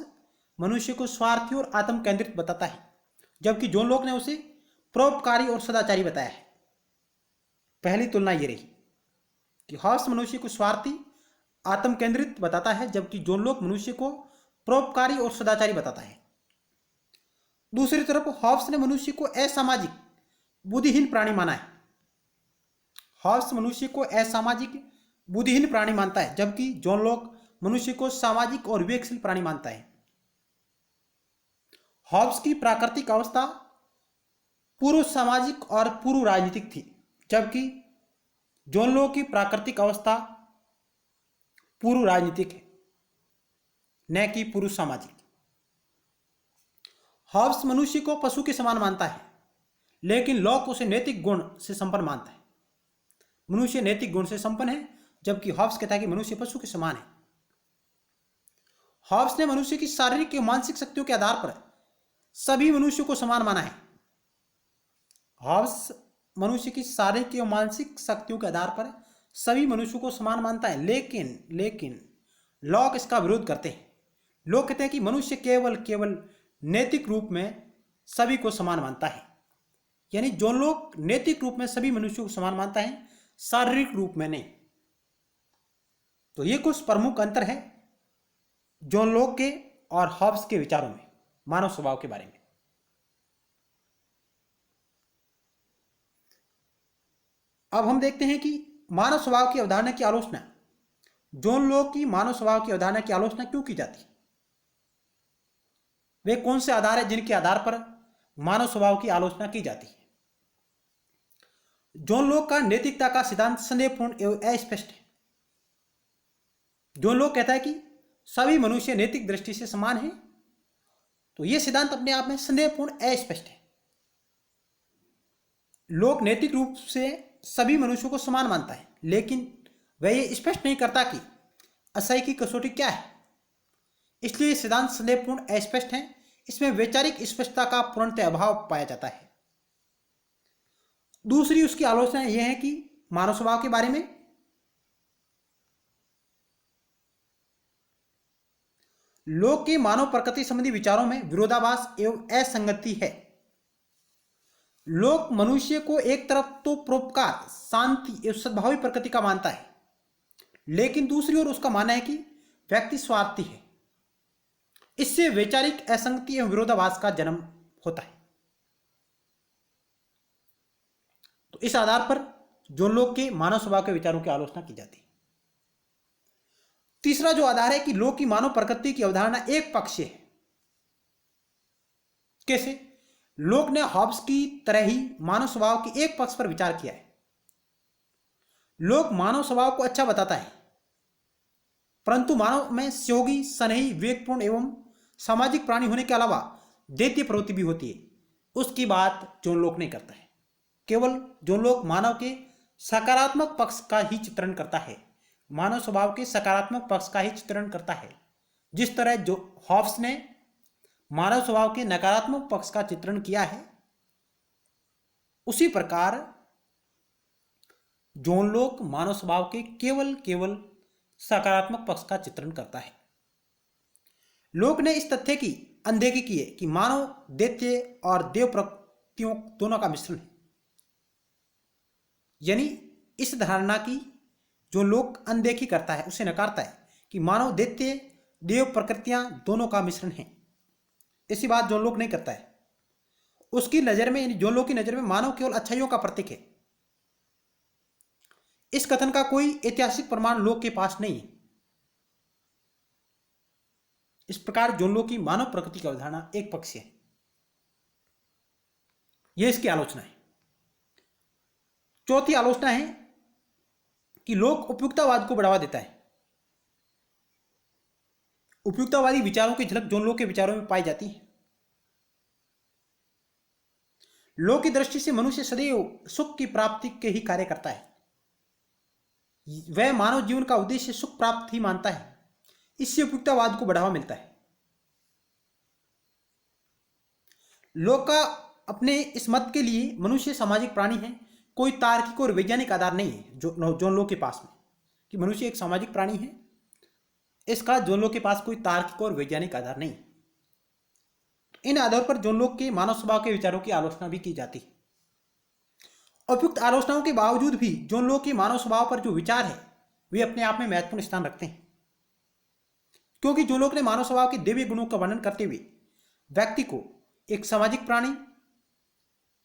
मनुष्य को स्वार्थी और आत्म केंद्रित बताता है, जबकि जॉन लॉक ने उसे परोपकारी और सदाचारी बताया है। पहली तुलना ये रही कि हॉब्स मनुष्य को स्वार्थी, आत्म केंद्रित बताता है, जबकि जॉन लॉक मनुष्य को परोपकारी और सदाचारी बताता है। दूसरी तरफ हॉब्स ने मनुष्य को असामाजिक, बुद्धिहीन प्राणी माना है। हॉब्स मनुष्य को असामाजिक बुद्धिहीन प्राणी मानता है, जबकि जॉन लॉक मनुष्य को सामाजिक और विवेकशील प्राणी मानता है। हॉब्स की प्राकृतिक अवस्था पूर्व सामाजिक और पूर्व राजनीतिक थी, जबकि जॉन लॉक की प्राकृतिक अवस्था पूर्व राजनीतिक है, न कि पूर्व सामाजिक। हॉब्स मनुष्य को पशु के समान मानता है, लेकिन लॉक उसे नैतिक गुण से संपन्न मानता है। मनुष्य नैतिक गुण से संपन्न है, जबकि हॉब्स कहता है कि मनुष्य पशु के समान है। हॉब्स ने मनुष्य की शारीरिक एवं मानसिक शक्तियों के आधार पर सभी मनुष्यों को समान माना है। हॉब्स मनुष्य की शारीरिक एवं मानसिक शक्तियों के आधार पर सभी मनुष्यों को समान मानता है, लेकिन लॉक इसका विरोध करते हैं। लोग कहते हैं कि मनुष्य केवल नैतिक रूप में सभी को समान मानता है। यानी जॉन लॉक नैतिक रूप में सभी मनुष्यों को समान मानता है, शारीरिक रूप में नहीं। तो ये कुछ प्रमुख अंतर है जॉन लॉक के और हॉब्स के विचारों में मानव स्वभाव के बारे में। अब हम देखते हैं कि मानव स्वभाव की अवधारणा की आलोचना, जॉन लॉक की मानव स्वभाव की अवधारणा की आलोचना क्यों की जाती है? वे कौन से आधार है जिनके आधार पर मानव स्वभाव की आलोचना की जाती है? जॉन लॉक का नैतिकता का सिद्धांत संदेहपूर्ण एवं अस्पष्ट है। जॉन लॉक कहता है कि सभी मनुष्य नैतिक दृष्टि से समान हैं, तो यह सिद्धांत अपने आप में संदेहपूर्ण अस्पष्ट है। लॉक नैतिक रूप से सभी मनुष्यों को समान मानता है, लेकिन वह यह स्पष्ट नहीं करता कि असह्य की कसौटी क्या है। इसलिए यह सिद्धांत संदेहपूर्ण अस्पष्ट है। इसमें वैचारिक स्पष्टता का पूर्णतः अभाव पाया जाता है। दूसरी उसकी आलोचना यह है कि मानव स्वभाव के बारे में लोक के मानव प्रकृति संबंधी विचारों में विरोधाभास एवं असंगति है। लोक मनुष्य को एक तरफ तो परोपकार, शांति एवं सद्भावी प्रकृति का मानता है, लेकिन दूसरी ओर उसका मानना है कि व्यक्ति स्वार्थी है। इससे वैचारिक असंगति एवं विरोधाभास का जन्म होता है। तो इस आधार पर जॉन लॉक के मानव स्वभाव के विचारों की आलोचना की जाती है। तीसरा जो आधार है कि लॉक की मानव प्रकृति की अवधारणा एक पक्षीय है। कैसे? लॉक ने हॉब्स की तरह ही मानव स्वभाव के एक पक्ष पर विचार किया है। लॉक मानव स्वभाव को अच्छा बताता है, परंतु मानव में सहयोगी, स्नेही, विवेकपूर्ण एवं सामाजिक प्राणी होने के अलावा दैत्य प्रवृत्ति भी होती है। उसकी बात जॉन लॉक नहीं करता है। केवल जॉन लॉक मानव के सकारात्मक पक्ष का ही चित्रण करता है, मानव स्वभाव के सकारात्मक पक्ष का ही चित्रण करता है। जिस तरह जो हॉब्स ने मानव स्वभाव के नकारात्मक पक्ष का चित्रण किया है, उसी प्रकार जॉन लॉक मानव स्वभाव के केवल सकारात्मक पक्ष का चित्रण करता है। लॉक ने इस तथ्य की अनदेखी की है कि मानव दैत्य और देव प्रकृतियों दोनों का मिश्रण है। यानी इस धारणा की जो लोग अनदेखी करता है, उसे नकारता है कि मानव दैत्य देव प्रकृतियां दोनों का मिश्रण है। ऐसी बात जॉन लॉक नहीं करता है। उसकी नजर में, यानी जॉन लॉक की नजर में मानव केवल अच्छाइयों का प्रतीक है। इस कथन का कोई ऐतिहासिक प्रमाण लॉक के पास नहीं है। इस प्रकार जॉन लॉक की मानव प्रकृति की अवधारणा एक पक्षीय है। यह इसकी आलोचना है। चौथी आलोचना है कि लॉक उपयुक्तवाद को बढ़ावा देता है। उपयुक्तवादी विचारों की झलक जॉन लॉक के विचारों में पाई जाती है। लॉक की दृष्टि से मनुष्य सदैव सुख की प्राप्ति के ही कार्य करता है। वह मानव जीवन का उद्देश्य सुख प्राप्त ही मानता है। इससे उपयुक्तवाद को बढ़ावा मिलता है। लॉक का अपने इस मत के लिए मनुष्य सामाजिक प्राणी है, कोई तार्किक और वैज्ञानिक आधार नहीं है जॉन लॉक के पास में कि मनुष्य एक सामाजिक प्राणी है। इसका जॉन लॉक के पास कोई तार्किक और वैज्ञानिक आधार नहीं। इन आधार पर जॉन लॉक के मानव स्वभाव के विचारों की आलोचना भी की जाती है। उपयुक्त आलोचनाओं के बावजूद भी जॉन लॉक के मानव स्वभाव पर जो विचार है, वे अपने आप में महत्वपूर्ण स्थान रखते हैं, क्योंकि जॉन लॉक ने मानव स्वभाव के दैवीय गुणों का वर्णन करते हुए व्यक्ति को एक सामाजिक प्राणी,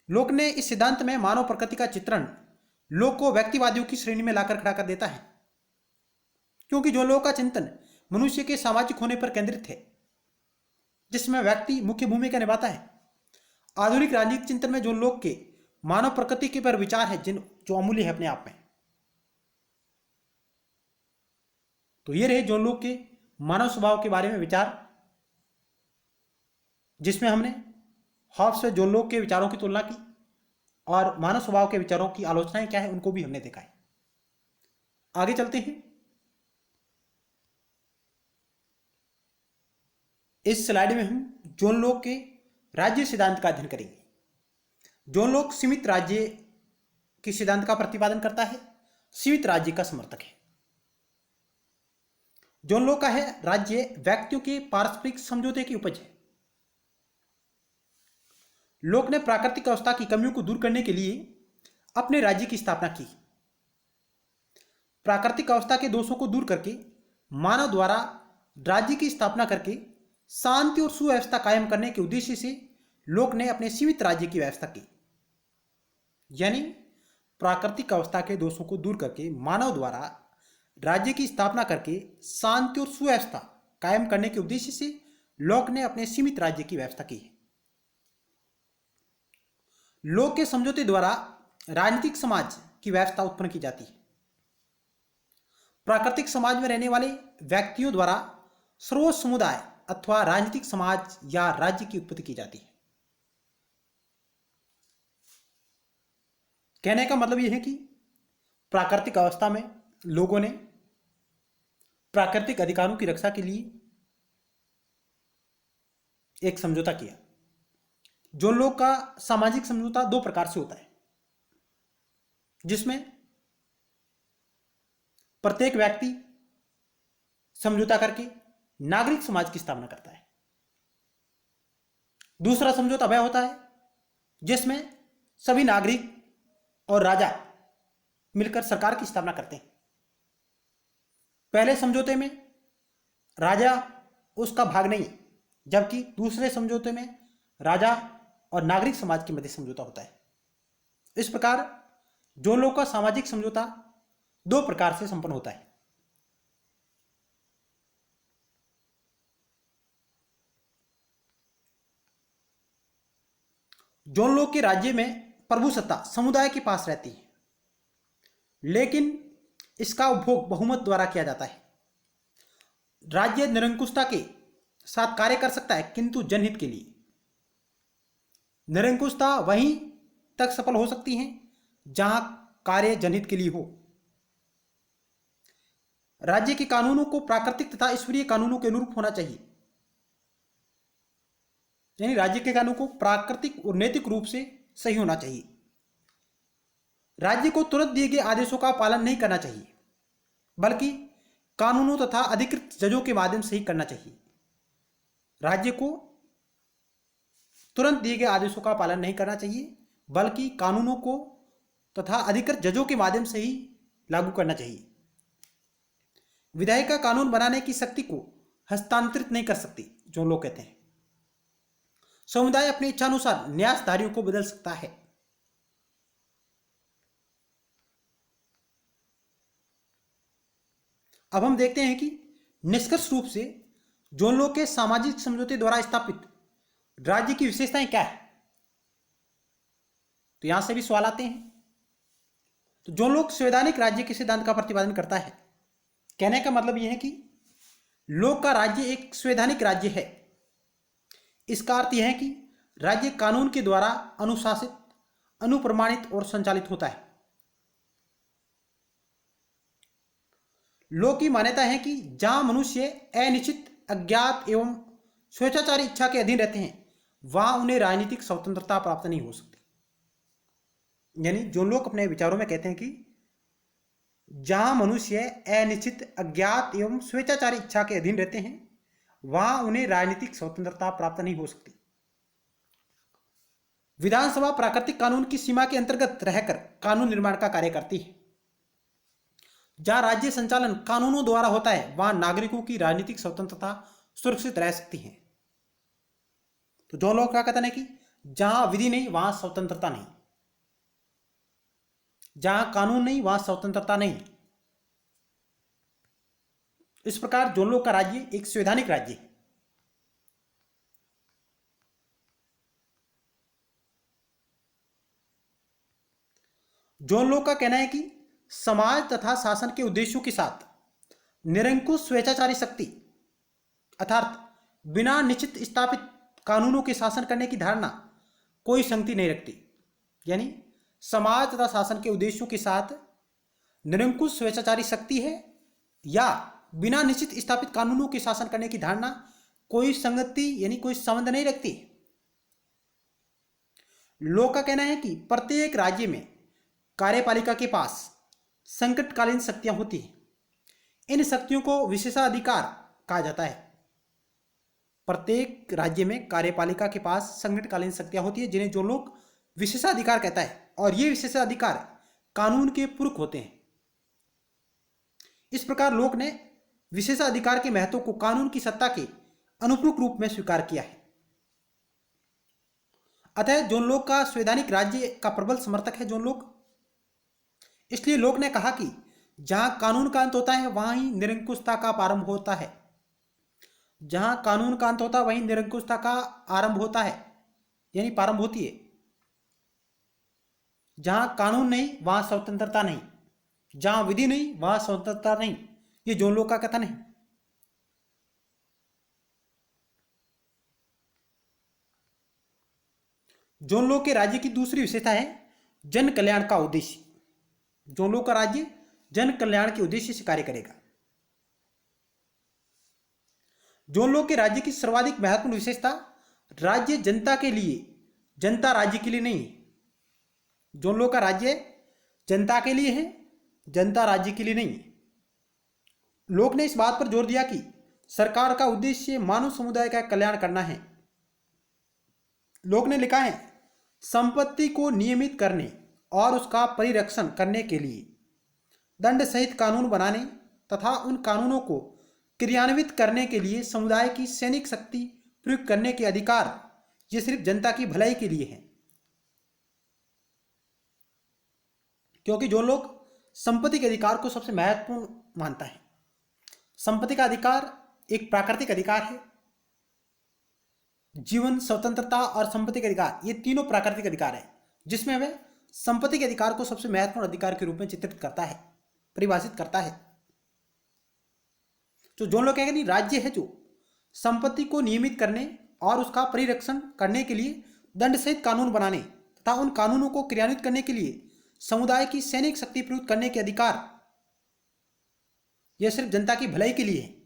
लॉक ने इस सिद्धांत में मानव प्रकृति का चित्रण लोक को व्यक्तिवादियों की श्रेणी में लाकर खड़ा कर देता है, क्योंकि जॉन लॉक का चिंतन मनुष्य के सामाजिक होने पर केंद्रित है, जिसमें व्यक्ति मुख्य भूमिका निभाता है। आधुनिक राजनीतिक चिंतन में जॉन लॉक के मानव प्रकृति के पर विचार है जो अमूल्य है अपने आप में। तो ये रहे जॉन लॉक के मानव स्वभाव के बारे में विचार, जिसमें हमने हॉब्स व जॉन लॉक के विचारों की तुलना की और मानव स्वभाव के विचारों की आलोचनाएं क्या है उनको भी हमने देखा है। आगे चलते हैं। इस स्लाइड में हम जॉन लॉक के राज्य सिद्धांत का अध्ययन करेंगे। जॉन लॉक सीमित राज्य के सिद्धांत का प्रतिपादन करता है, सीमित राज्य का समर्थक है। जॉन लॉक का है राज्य व्यक्तियों के पारस्परिक समझौते की उपज है। लॉक ने प्राकृतिक अवस्था की कमियों को दूर करने के लिए अपने राज्य की स्थापना की। प्राकृतिक अवस्था के दोषों को दूर करके मानव द्वारा राज्य की स्थापना करके शांति और सुव्यवस्था कायम करने के उद्देश्य से लॉक ने अपने सीमित राज्य की व्यवस्था की। यानी प्राकृतिक अवस्था के दोषों को दूर करके मानव द्वारा राज्य की स्थापना करके शांति और सुव्यवस्था कायम करने के उद्देश्य से लॉक ने अपने सीमित राज्य की व्यवस्था की है। लॉक के समझौते द्वारा राजनीतिक समाज की व्यवस्था उत्पन्न की जाती है। प्राकृतिक समाज में रहने वाले व्यक्तियों द्वारा सर्व समुदाय अथवा राजनीतिक समाज या राज्य की उत्पत्ति की जाती है। कहने का मतलब यह है कि प्राकृतिक अवस्था में लोगों ने प्राकृतिक अधिकारों की रक्षा के लिए एक समझौता किया। जॉन लॉक का सामाजिक समझौता दो प्रकार से होता है, जिसमें प्रत्येक व्यक्ति समझौता करके नागरिक समाज की स्थापना करता है। दूसरा समझौता वह होता है जिसमें सभी नागरिक और राजा मिलकर सरकार की स्थापना करते हैं। पहले समझौते में राजा उसका भाग नहीं, जबकि दूसरे समझौते में राजा और नागरिक समाज के मध्य समझौता होता है। इस प्रकार जॉन लॉक का सामाजिक समझौता दो प्रकार से संपन्न होता है। जॉन लॉक के राज्य में प्रभुसत्ता समुदाय के पास रहती है, लेकिन इसका उपभोग बहुमत द्वारा किया जाता है। राज्य निरंकुशता के साथ कार्य कर सकता है, किंतु जनहित के लिए। निरंकुशता वहीं तक सफल हो सकती है जहां कार्य जनहित के लिए हो। राज्य के कानूनों को प्राकृतिक तथा ईश्वरीय कानूनों के अनुरूप होना चाहिए। यानी राज्य के कानून को प्राकृतिक और नैतिक रूप से सही होना चाहिए। राज्य को तुरंत दिए गए आदेशों का पालन नहीं करना चाहिए, बल्कि कानूनों तथा अधिकृत जजों के माध्यम से ही करना चाहिए। राज्य को तुरंत दिए गए आदेशों का पालन नहीं करना चाहिए, बल्कि कानूनों को तथा अधिकृत जजों के माध्यम से ही लागू करना चाहिए। विधायिका कानून बनाने की शक्ति को हस्तांतरित नहीं कर सकती, जो लोग कहते हैं। समुदाय अपनी इच्छानुसार न्यासधारियों को बदल सकता है। अब हम देखते हैं कि निष्कर्ष रूप से जॉन लॉक के सामाजिक समझौते द्वारा स्थापित राज्य की विशेषताएं क्या है। तो यहां से भी सवाल आते हैं। तो जॉन लॉक संवैधानिक राज्य के सिद्धांत का प्रतिपादन करता है। कहने का मतलब यह है कि लॉक का राज्य एक संवैधानिक राज्य है। इसका अर्थ यह है कि राज्य कानून के द्वारा अनुशासित, अनुप्रमाणित और संचालित होता है। लॉक की मान्यता है कि जहां मनुष्य अनिश्चित, अज्ञात एवं स्वेच्छाचारी इच्छा के अधीन रहते हैं, वहां उन्हें राजनीतिक स्वतंत्रता प्राप्त नहीं हो सकती। यानी जॉन लॉक अपने विचारों में कहते हैं कि जहां मनुष्य अनिश्चित, अज्ञात एवं स्वेच्छाचारी इच्छा के अधीन रहते हैं, वहां उन्हें राजनीतिक स्वतंत्रता प्राप्त नहीं हो सकती। विधानसभा प्राकृतिक कानून की सीमा के अंतर्गत रहकर कानून निर्माण का कार्य करती है। जहां राज्य संचालन कानूनों द्वारा होता है, वहां नागरिकों की राजनीतिक स्वतंत्रता सुरक्षित रह सकती है। तो जॉन लॉक का कथन है कि जहां विधि नहीं, वहां स्वतंत्रता नहीं। जहां कानून नहीं वहां स्वतंत्रता नहीं। इस प्रकार जोन लोक का राज्य एक संवैधानिक राज्य है। जोन लोक का कहना है कि समाज तथा शासन के उद्देश्यों के साथ निरंकुश स्वेच्छाचारी शक्ति अर्थात बिना निश्चित स्थापित कानूनों के शासन करने की धारणा कोई संगति नहीं रखती। यानी समाज तथा शासन के उद्देश्यों के साथ निरंकुश स्वेच्छाचारी शक्ति है या बिना निश्चित स्थापित कानूनों के शासन करने की धारणा कोई संगति यानी कोई संबंध नहीं रखती। लोक का कहना है कि प्रत्येक राज्य में कार्यपालिका के पास संकटकालीन शक्तियां होती हैं। इन शक्तियों को विशेषाधिकार कहा जाता है। प्रत्येक राज्य में कार्यपालिका के पास संकटकालीन शक्तियां होती है जिन्हें जो लोग विशेषाधिकार कहता है, और ये विशेषाधिकार कानून के पूरक होते हैं। इस प्रकार लोक ने विशेषाधिकार के महत्व को कानून की सत्ता के अनुपूरक रूप में स्वीकार किया है। अतः जोन लोक का संवैधानिक राज्य का प्रबल समर्थक है जोन लोक। इसलिए लोक ने कहा कि जहां कानून का अंत होता है वहां ही निरंकुशता का प्रारंभ होता है। जहां कानून का अंत होता है वहीं निरंकुशता का आरंभ होता है, यानी प्रारंभ होती है। जहां कानून नहीं वहां स्वतंत्रता नहीं, जहां विधि नहीं वहां स्वतंत्रता नहीं, ये जोन लोक का कथन है। जोन लोक के राज्य की दूसरी विशेषता है जन कल्याण का उद्देश्य। जोन लोक का राज्य जन कल्याण के उद्देश्य से कार्य करेगा। जोन लोक के राज्य की सर्वाधिक महत्वपूर्ण विशेषता राज्य जनता के लिए, जनता राज्य के लिए नहीं है। जोन लोक का राज्य जनता के लिए है, जनता राज्य के लिए नहीं है। लोक ने इस बात पर जोर दिया कि सरकार का उद्देश्य मानव समुदाय का कल्याण करना है। लोक ने लिखा है, संपत्ति को नियमित करने और उसका परिरक्षण करने के लिए दंड सहित कानून बनाने तथा उन कानूनों को क्रियान्वित करने के लिए समुदाय की सैनिक शक्ति प्रयोग करने के अधिकार ये सिर्फ जनता की भलाई के लिए है। क्योंकि जो लोग संपत्ति के अधिकार को सबसे महत्वपूर्ण मानता है। संपत्ति का अधिकार एक प्राकृतिक अधिकार है। जीवन, स्वतंत्रता और संपत्ति के अधिकार, ये तीनों प्राकृतिक अधिकार है, जिसमें वह संपत्ति के अधिकार को सबसे महत्वपूर्ण अधिकार के रूप में चित्रित करता है, परिभाषित करता है। तो जो लोग कहेंगे नहीं, राज्य है जो संपत्ति को नियमित करने और उसका परिरक्षण करने के लिए दंड सहित कानून बनाने तथा उन कानूनों को क्रियान्वित करने के लिए समुदाय की सैनिक शक्ति प्रयुक्त करने के अधिकार, यह सिर्फ जनता की भलाई के लिए है।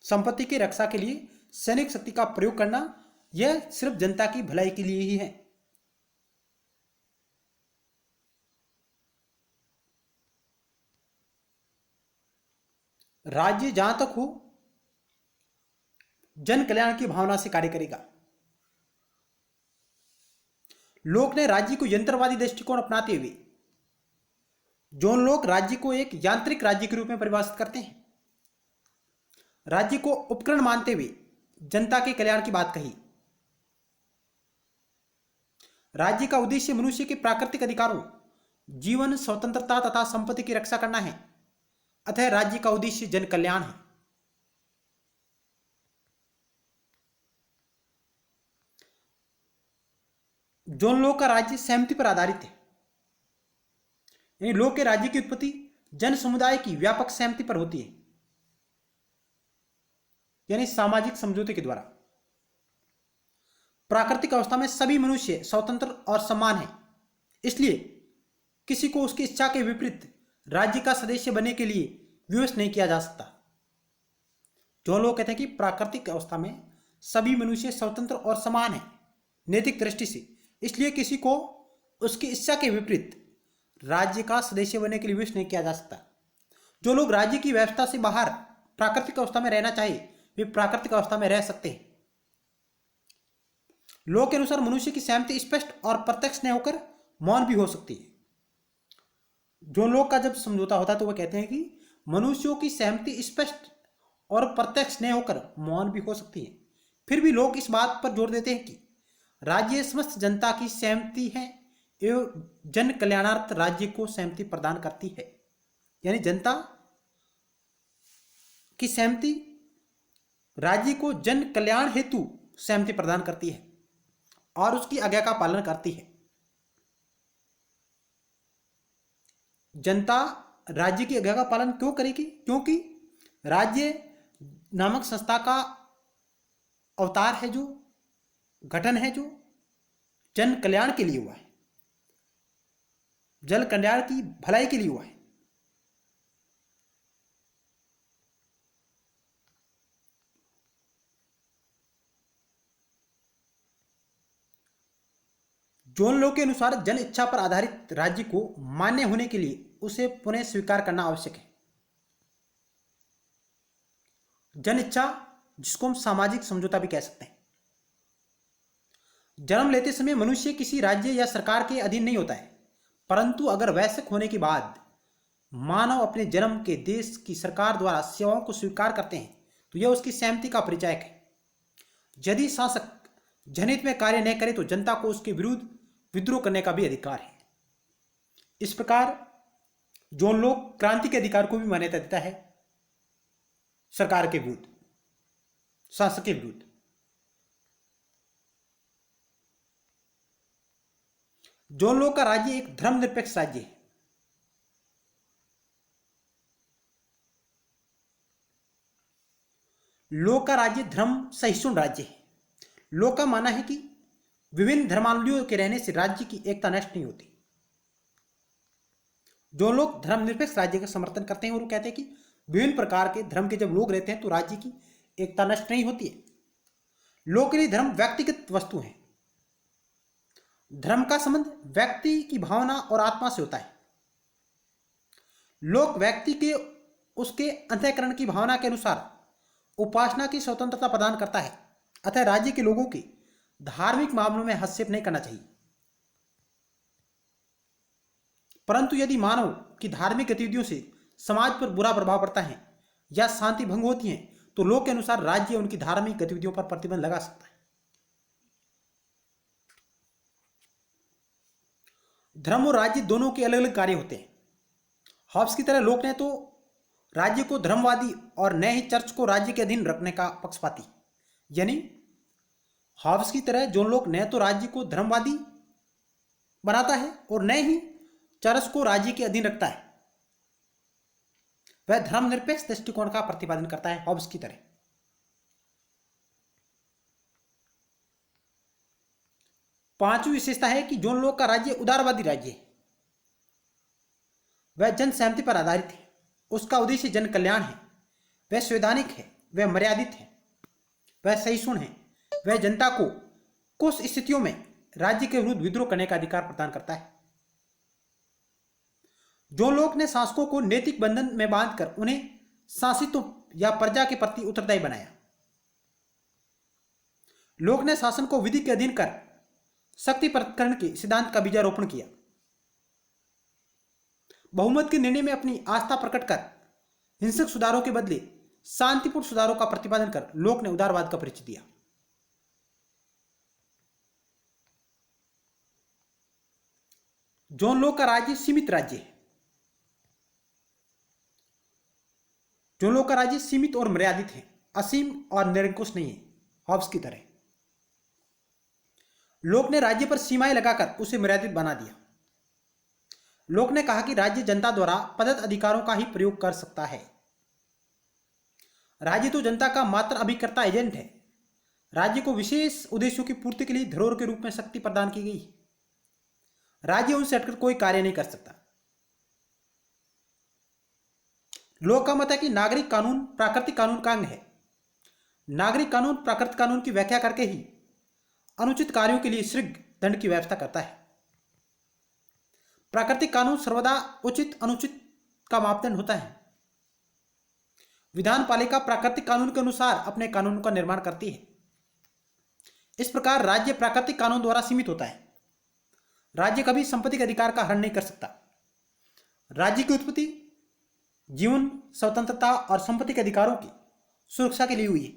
संपत्ति की रक्षा के लिए सैनिक शक्ति का प्रयोग करना यह सिर्फ जनता की भलाई के लिए ही है। राज्य जहां तक हो जन कल्याण की भावना से कार्य करेगा। लोक ने राज्य को यंत्रवादी दृष्टिकोण अपनाते हुए जोन लोक राज्य को एक यांत्रिक राज्य के रूप में परिभाषित करते हैं। राज्य को उपकरण मानते हुए जनता के कल्याण की बात कही। राज्य का उद्देश्य मनुष्य के प्राकृतिक अधिकारों, जीवन, स्वतंत्रता तथा संपत्ति की रक्षा करना है। अतः राज्य का उद्देश्य जन कल्याण है। जोन लोक का राज्य सहमति पर आधारित है। यानी लोक के राज्य की उत्पत्ति जन समुदाय की व्यापक सहमति पर होती है, यानी सामाजिक समझौते के द्वारा। प्राकृतिक अवस्था में सभी मनुष्य स्वतंत्र और समान हैं, इसलिए किसी को उसकी इच्छा के विपरीत राज्य का सदस्य बनने के लिए विवश नहीं किया जा सकता। जो लोग कहते हैं कि प्राकृतिक अवस्था में सभी मनुष्य स्वतंत्र और समान हैं नैतिक दृष्टि से, इसलिए किसी को उसकी इच्छा के विपरीत राज्य का सदस्य बनने के लिए विवश नहीं किया जा सकता। जो लोग राज्य की व्यवस्था से बाहर प्राकृतिक अवस्था में रहना चाहिए वे प्राकृतिक अवस्था में रह सकते हैं। लोक के अनुसार मनुष्य की सहमति स्पष्ट और प्रत्यक्ष न होकर मौन भी हो सकती है। जो लोग का जब समझौता होता है तो वह कहते हैं कि मनुष्यों की सहमति स्पष्ट और प्रत्यक्ष न होकर मौन भी हो सकती है। फिर भी लोग इस बात पर जोर देते हैं कि राज्य समस्त जनता की सहमति है, एवं जन कल्याणार्थ राज्य को सहमति प्रदान करती है। यानी जनता की सहमति राज्य को जन कल्याण हेतु सहमति प्रदान करती है और उसकी आज्ञा का पालन करती है। जनता राज्य की आज्ञा का पालन क्यों करेगी? क्योंकि राज्य नामक संस्था का अवतार है, जो गठन है, जो जन कल्याण के लिए हुआ है, जन कल्याण की भलाई के लिए हुआ है। जोन लॉ के अनुसार जन इच्छा पर आधारित राज्य को मान्य होने के लिए उसे पुनः स्वीकार करना आवश्यक है। जन इच्छा, जिसको हम सामाजिक समझौता भी कह सकते हैं। जन्म लेते समय मनुष्य किसी राज्य या सरकार के अधीन नहीं होता है, परंतु अगर वयस्क होने के बाद मानव अपने जन्म के देश की सरकार द्वारा सेवाओं को स्वीकार करते हैं तो यह उसकी सहमति का परिचायक है। यदि शासक जनहित में कार्य न करे तो जनता को उसके विरुद्ध विद्रोह करने का भी अधिकार है। इस प्रकार जोन लॉ क्रांति के अधिकार को भी मान्यता देता है सरकार के विरुद्ध, शासक के विरुद्ध। जोन लॉ का राज्य एक धर्मनिरपेक्ष राज्य है। लॉ का राज्य धर्म सहिष्णु राज्य है। लॉ का मानना है कि विभिन्न धर्मावलंबियों के रहने से राज्य की एकता नष्ट नहीं होती। जो लोग धर्मनिरपेक्ष राज्य का समर्थन करते हैं और वो कहते हैं कि विभिन्न प्रकार के धर्म के जब लोग रहते हैं तो राज्य की एकता नष्ट नहीं होती है। लोग के लिए धर्म व्यक्तिगत वस्तु है। धर्म का संबंध व्यक्ति की भावना और आत्मा से होता है। लोक व्यक्ति के उसके अंतःकरण की भावना के अनुसार उपासना की स्वतंत्रता प्रदान करता है, अतः राज्य के लोगों के धार्मिक मामलों में हस्तक्षेप नहीं करना चाहिए। परंतु यदि मानव की धार्मिक गतिविधियों से समाज पर बुरा प्रभाव पड़ता है या शांति भंग होती है तो लोक के अनुसार राज्य उनकी धार्मिक गतिविधियों पर प्रतिबंध लगा सकता है। धर्म और राज्य दोनों के अलग अलग कार्य होते हैं। हॉब्स की तरह लोक ने तो राज्य को धर्मवादी और न ही चर्च को राज्य के अधीन रखने का पक्षपाती। यानी हॉब्स की तरह जोन लोक न तो राज्य को धर्मवादी बनाता है और न ही चर्च को राज्य के अधीन रखता है। वह धर्मनिरपेक्ष दृष्टिकोण का प्रतिपादन करता है हॉब्स की तरह। पांचवी विशेषता है कि जोन लोक का राज्य उदारवादी राज्य है। वह जन सहमति पर आधारित है। उसका उद्देश्य जन कल्याण है। वह संवैधानिक है, वह मर्यादित है, वह सहिष्णु है। वह जनता को कुछ स्थितियों में राज्य के विरुद्ध विद्रोह करने का अधिकार प्रदान करता है। जो लोग ने शासकों को नैतिक बंधन में बांधकर उन्हें शासितों या प्रजा के प्रति उत्तरदायी बनाया। लोक ने शासन को विधि के अधीन कर शक्ति प्रकरण के सिद्धांत का बीजारोपण किया। बहुमत के निर्णय में अपनी आस्था प्रकट कर हिंसक सुधारों के बदले शांतिपूर्ण सुधारों का प्रतिपादन कर लोक ने उदारवाद का परिचय दिया। जोन लोक का राज्य सीमित राज्य है। जोन लोक का राज्य सीमित और मर्यादित है, असीम और निरंकुश नहीं है हॉब्स की तरह। लोक ने राज्य पर सीमाएं लगाकर उसे मर्यादित बना दिया। लोक ने कहा कि राज्य जनता द्वारा प्रदत्त अधिकारों का ही प्रयोग कर सकता है। राज्य तो जनता का मात्र अभिकर्ता एजेंट है। राज्य को विशेष उद्देश्यों की पूर्ति के लिए धरोहर के रूप में शक्ति प्रदान की गई है। राज्य उनसे हटकर कोई कार्य नहीं कर सकता। लोक का मत है कि नागरिक कानून प्राकृतिक कानून का अंग है। नागरिक कानून प्राकृतिक कानून की व्याख्या करके ही अनुचित कार्यों के लिए शीघ्र दंड की व्यवस्था करता है। प्राकृतिक कानून सर्वदा उचित अनुचित का मापदंड होता है। विधान पालिका प्राकृतिक कानून के अनुसार अपने कानून का निर्माण करती है। इस प्रकार राज्य प्राकृतिक कानून द्वारा सीमित होता है। राज्य कभी संपत्ति के अधिकार का हरण नहीं कर सकता। राज्य की उत्पत्ति जीवन, स्वतंत्रता और संपत्ति के अधिकारों की सुरक्षा के लिए हुई है।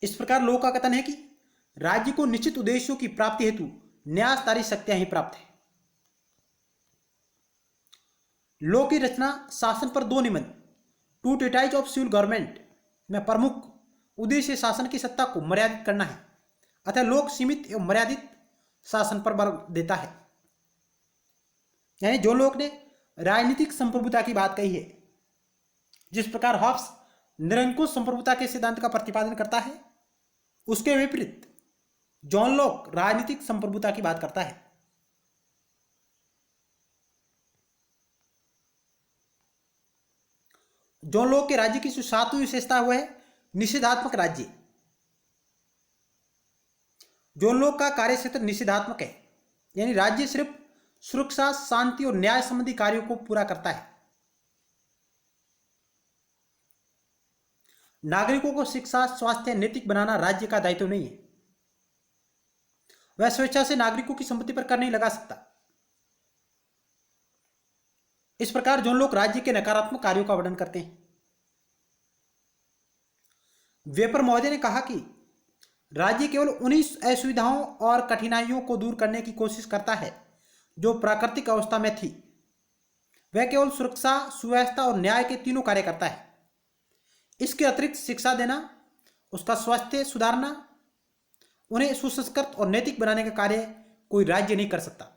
इस प्रकार लोक का कथन है कि राज्य को निश्चित उद्देश्यों की प्राप्ति हेतु न्यासधारी शक्तियां ही प्राप्त है। लॉ की रचना शासन पर दो निबंध two treatise of civil government में प्रमुख उद्देश्य शासन की सत्ता को मर्यादित करना है, अतः लोक सीमित एवं मर्यादित शासन पर बल देता है। यानी जॉन लॉक ने राजनीतिक संप्रभुता की बात कही है। जिस प्रकार हॉब्स निरंकुश संप्रभुता के सिद्धांत का प्रतिपादन करता है, उसके विपरीत जॉन लॉक राजनीतिक संप्रभुता की बात करता है। जॉन लॉक के राज्य की जो सातवीं विशेषता हुआ है निषेधात्मक राज्य। जॉन लॉक का कार्य क्षेत्र निषेधात्मक है, यानी राज्य सिर्फ सुरक्षा, शांति और न्याय संबंधी कार्यों को पूरा करता है। नागरिकों को शिक्षा, स्वास्थ्य, नैतिक बनाना राज्य का दायित्व नहीं है। वह स्वेच्छा से नागरिकों की संपत्ति पर कर नहीं लगा सकता। इस प्रकार जॉन लॉक राज्य के नकारात्मक कार्यों का वर्णन करते हैं। वेपर महोदय ने कहा कि राज्य केवल उन्हीं असुविधाओं और कठिनाइयों को दूर करने की कोशिश करता है जो प्राकृतिक अवस्था में थी। वह केवल सुरक्षा, सुव्यवस्था और न्याय के तीनों कार्य करता है। इसके अतिरिक्त शिक्षा देना, उसका स्वास्थ्य सुधारना, उन्हें सुसंस्कृत और नैतिक बनाने का कार्य कोई राज्य नहीं कर सकता।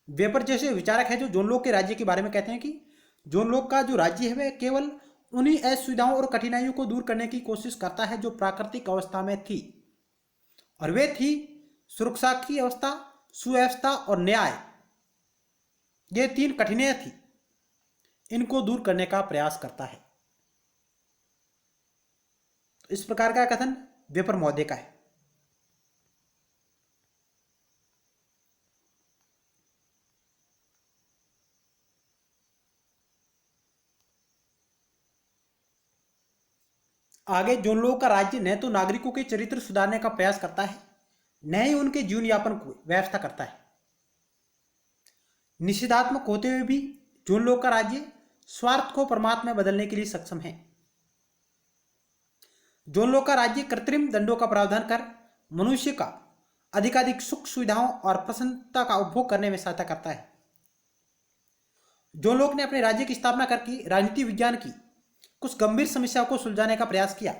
वेपर जैसे विचारक है जो जॉन लॉक के राज्य के बारे में कहते हैं कि जॉन लॉक का जो राज्य है वह केवल उन्हीं असुविधाओं और कठिनाइयों को दूर करने की कोशिश करता है जो प्राकृतिक अवस्था में थी, और वे थी सुरक्षा की अवस्था, सुव्यवस्था और न्याय। ये तीन कठिनाइयां थी, इनको दूर करने का प्रयास करता है। इस प्रकार का कथन वेपर महोदय का है। आगे जॉन लॉक का राज्य न तो नागरिकों के चरित्र सुधारने का प्रयास करता है, न ही उनके जीवन यापन को व्यवस्था करता है। निषेधात्मक होते हुए भी जॉन लॉक का राज्य स्वार्थ को परमात्मा में बदलने के लिए सक्षम है। जॉन लॉक का राज्य कृत्रिम दंडों का प्रावधान कर मनुष्य का अधिकाधिक सुख सुविधाओं और प्रसन्नता का उपभोग करने में सहायता करता है। जॉन लॉक ने अपने राज्य की स्थापना करके राजनीति विज्ञान की कुछ गंभीर समस्याओं को सुलझाने का प्रयास किया,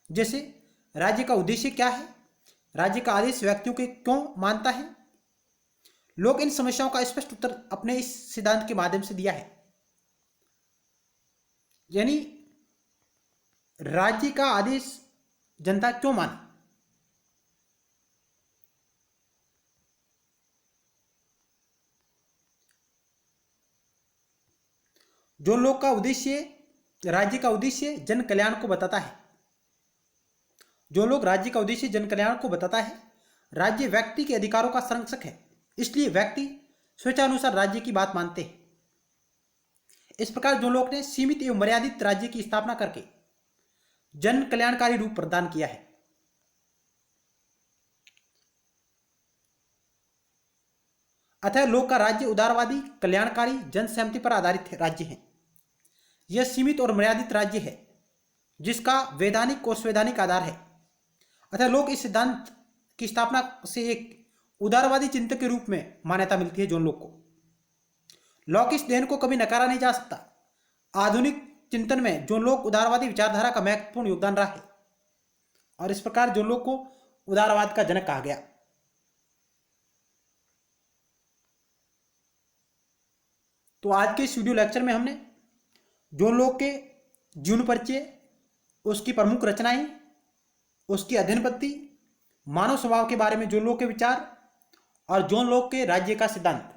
जैसे राज्य का उद्देश्य क्या है, राज्य का आदेश व्यक्तियों के क्यों मानता है। लोग इन समस्याओं का स्पष्ट उत्तर अपने इस सिद्धांत के माध्यम से दिया है। यानी राज्य का आदेश जनता क्यों माने। जॉन लॉक का उद्देश्य, राज्य का उद्देश्य जन कल्याण को बताता है। जॉन लॉक राज्य का उद्देश्य जन कल्याण को बताता है। राज्य व्यक्ति के अधिकारों का संरक्षक है, इसलिए व्यक्ति स्वेच्छानुसार राज्य की बात मानते हैं। इस प्रकार जॉन लॉक ने सीमित एवं मर्यादित राज्य की स्थापना करके जन कल्याणकारी रूप प्रदान किया है। अतः लॉक का राज्य उदारवादी, कल्याणकारी, जन सहमति पर आधारित राज्य है। यह सीमित और मर्यादित राज्य है जिसका वैधानिक और संवैधानिक आधार है। अतः लोक इस सिद्धांत की स्थापना से एक उदारवादी चिंतक के रूप में मान्यता मिलती है जॉन लॉक को। लॉक इस देन को कभी नकारा नहीं जा सकता। आधुनिक चिंतन में जॉन लॉक उदारवादी विचारधारा का महत्वपूर्ण योगदान रहा है, और इस प्रकार जॉन लॉक को उदारवाद का जनक कहा गया। तो आज के इस वीडियो लेक्चर में हमने जॉन लॉक के जीवन परिचय, उसकी प्रमुख रचनाएं, उसकी अध्ययन पद्धति, मानव स्वभाव के बारे में जॉन लॉक के विचार और जॉन लॉक के राज्य का सिद्धांत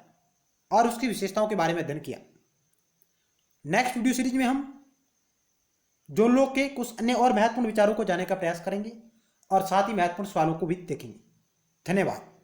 और उसकी विशेषताओं के बारे में अध्ययन किया। नेक्स्ट वीडियो सीरीज में हम जॉन लॉक के कुछ अन्य और महत्वपूर्ण विचारों को जानने का प्रयास करेंगे और साथ ही महत्वपूर्ण सवालों को भी देखेंगे। धन्यवाद।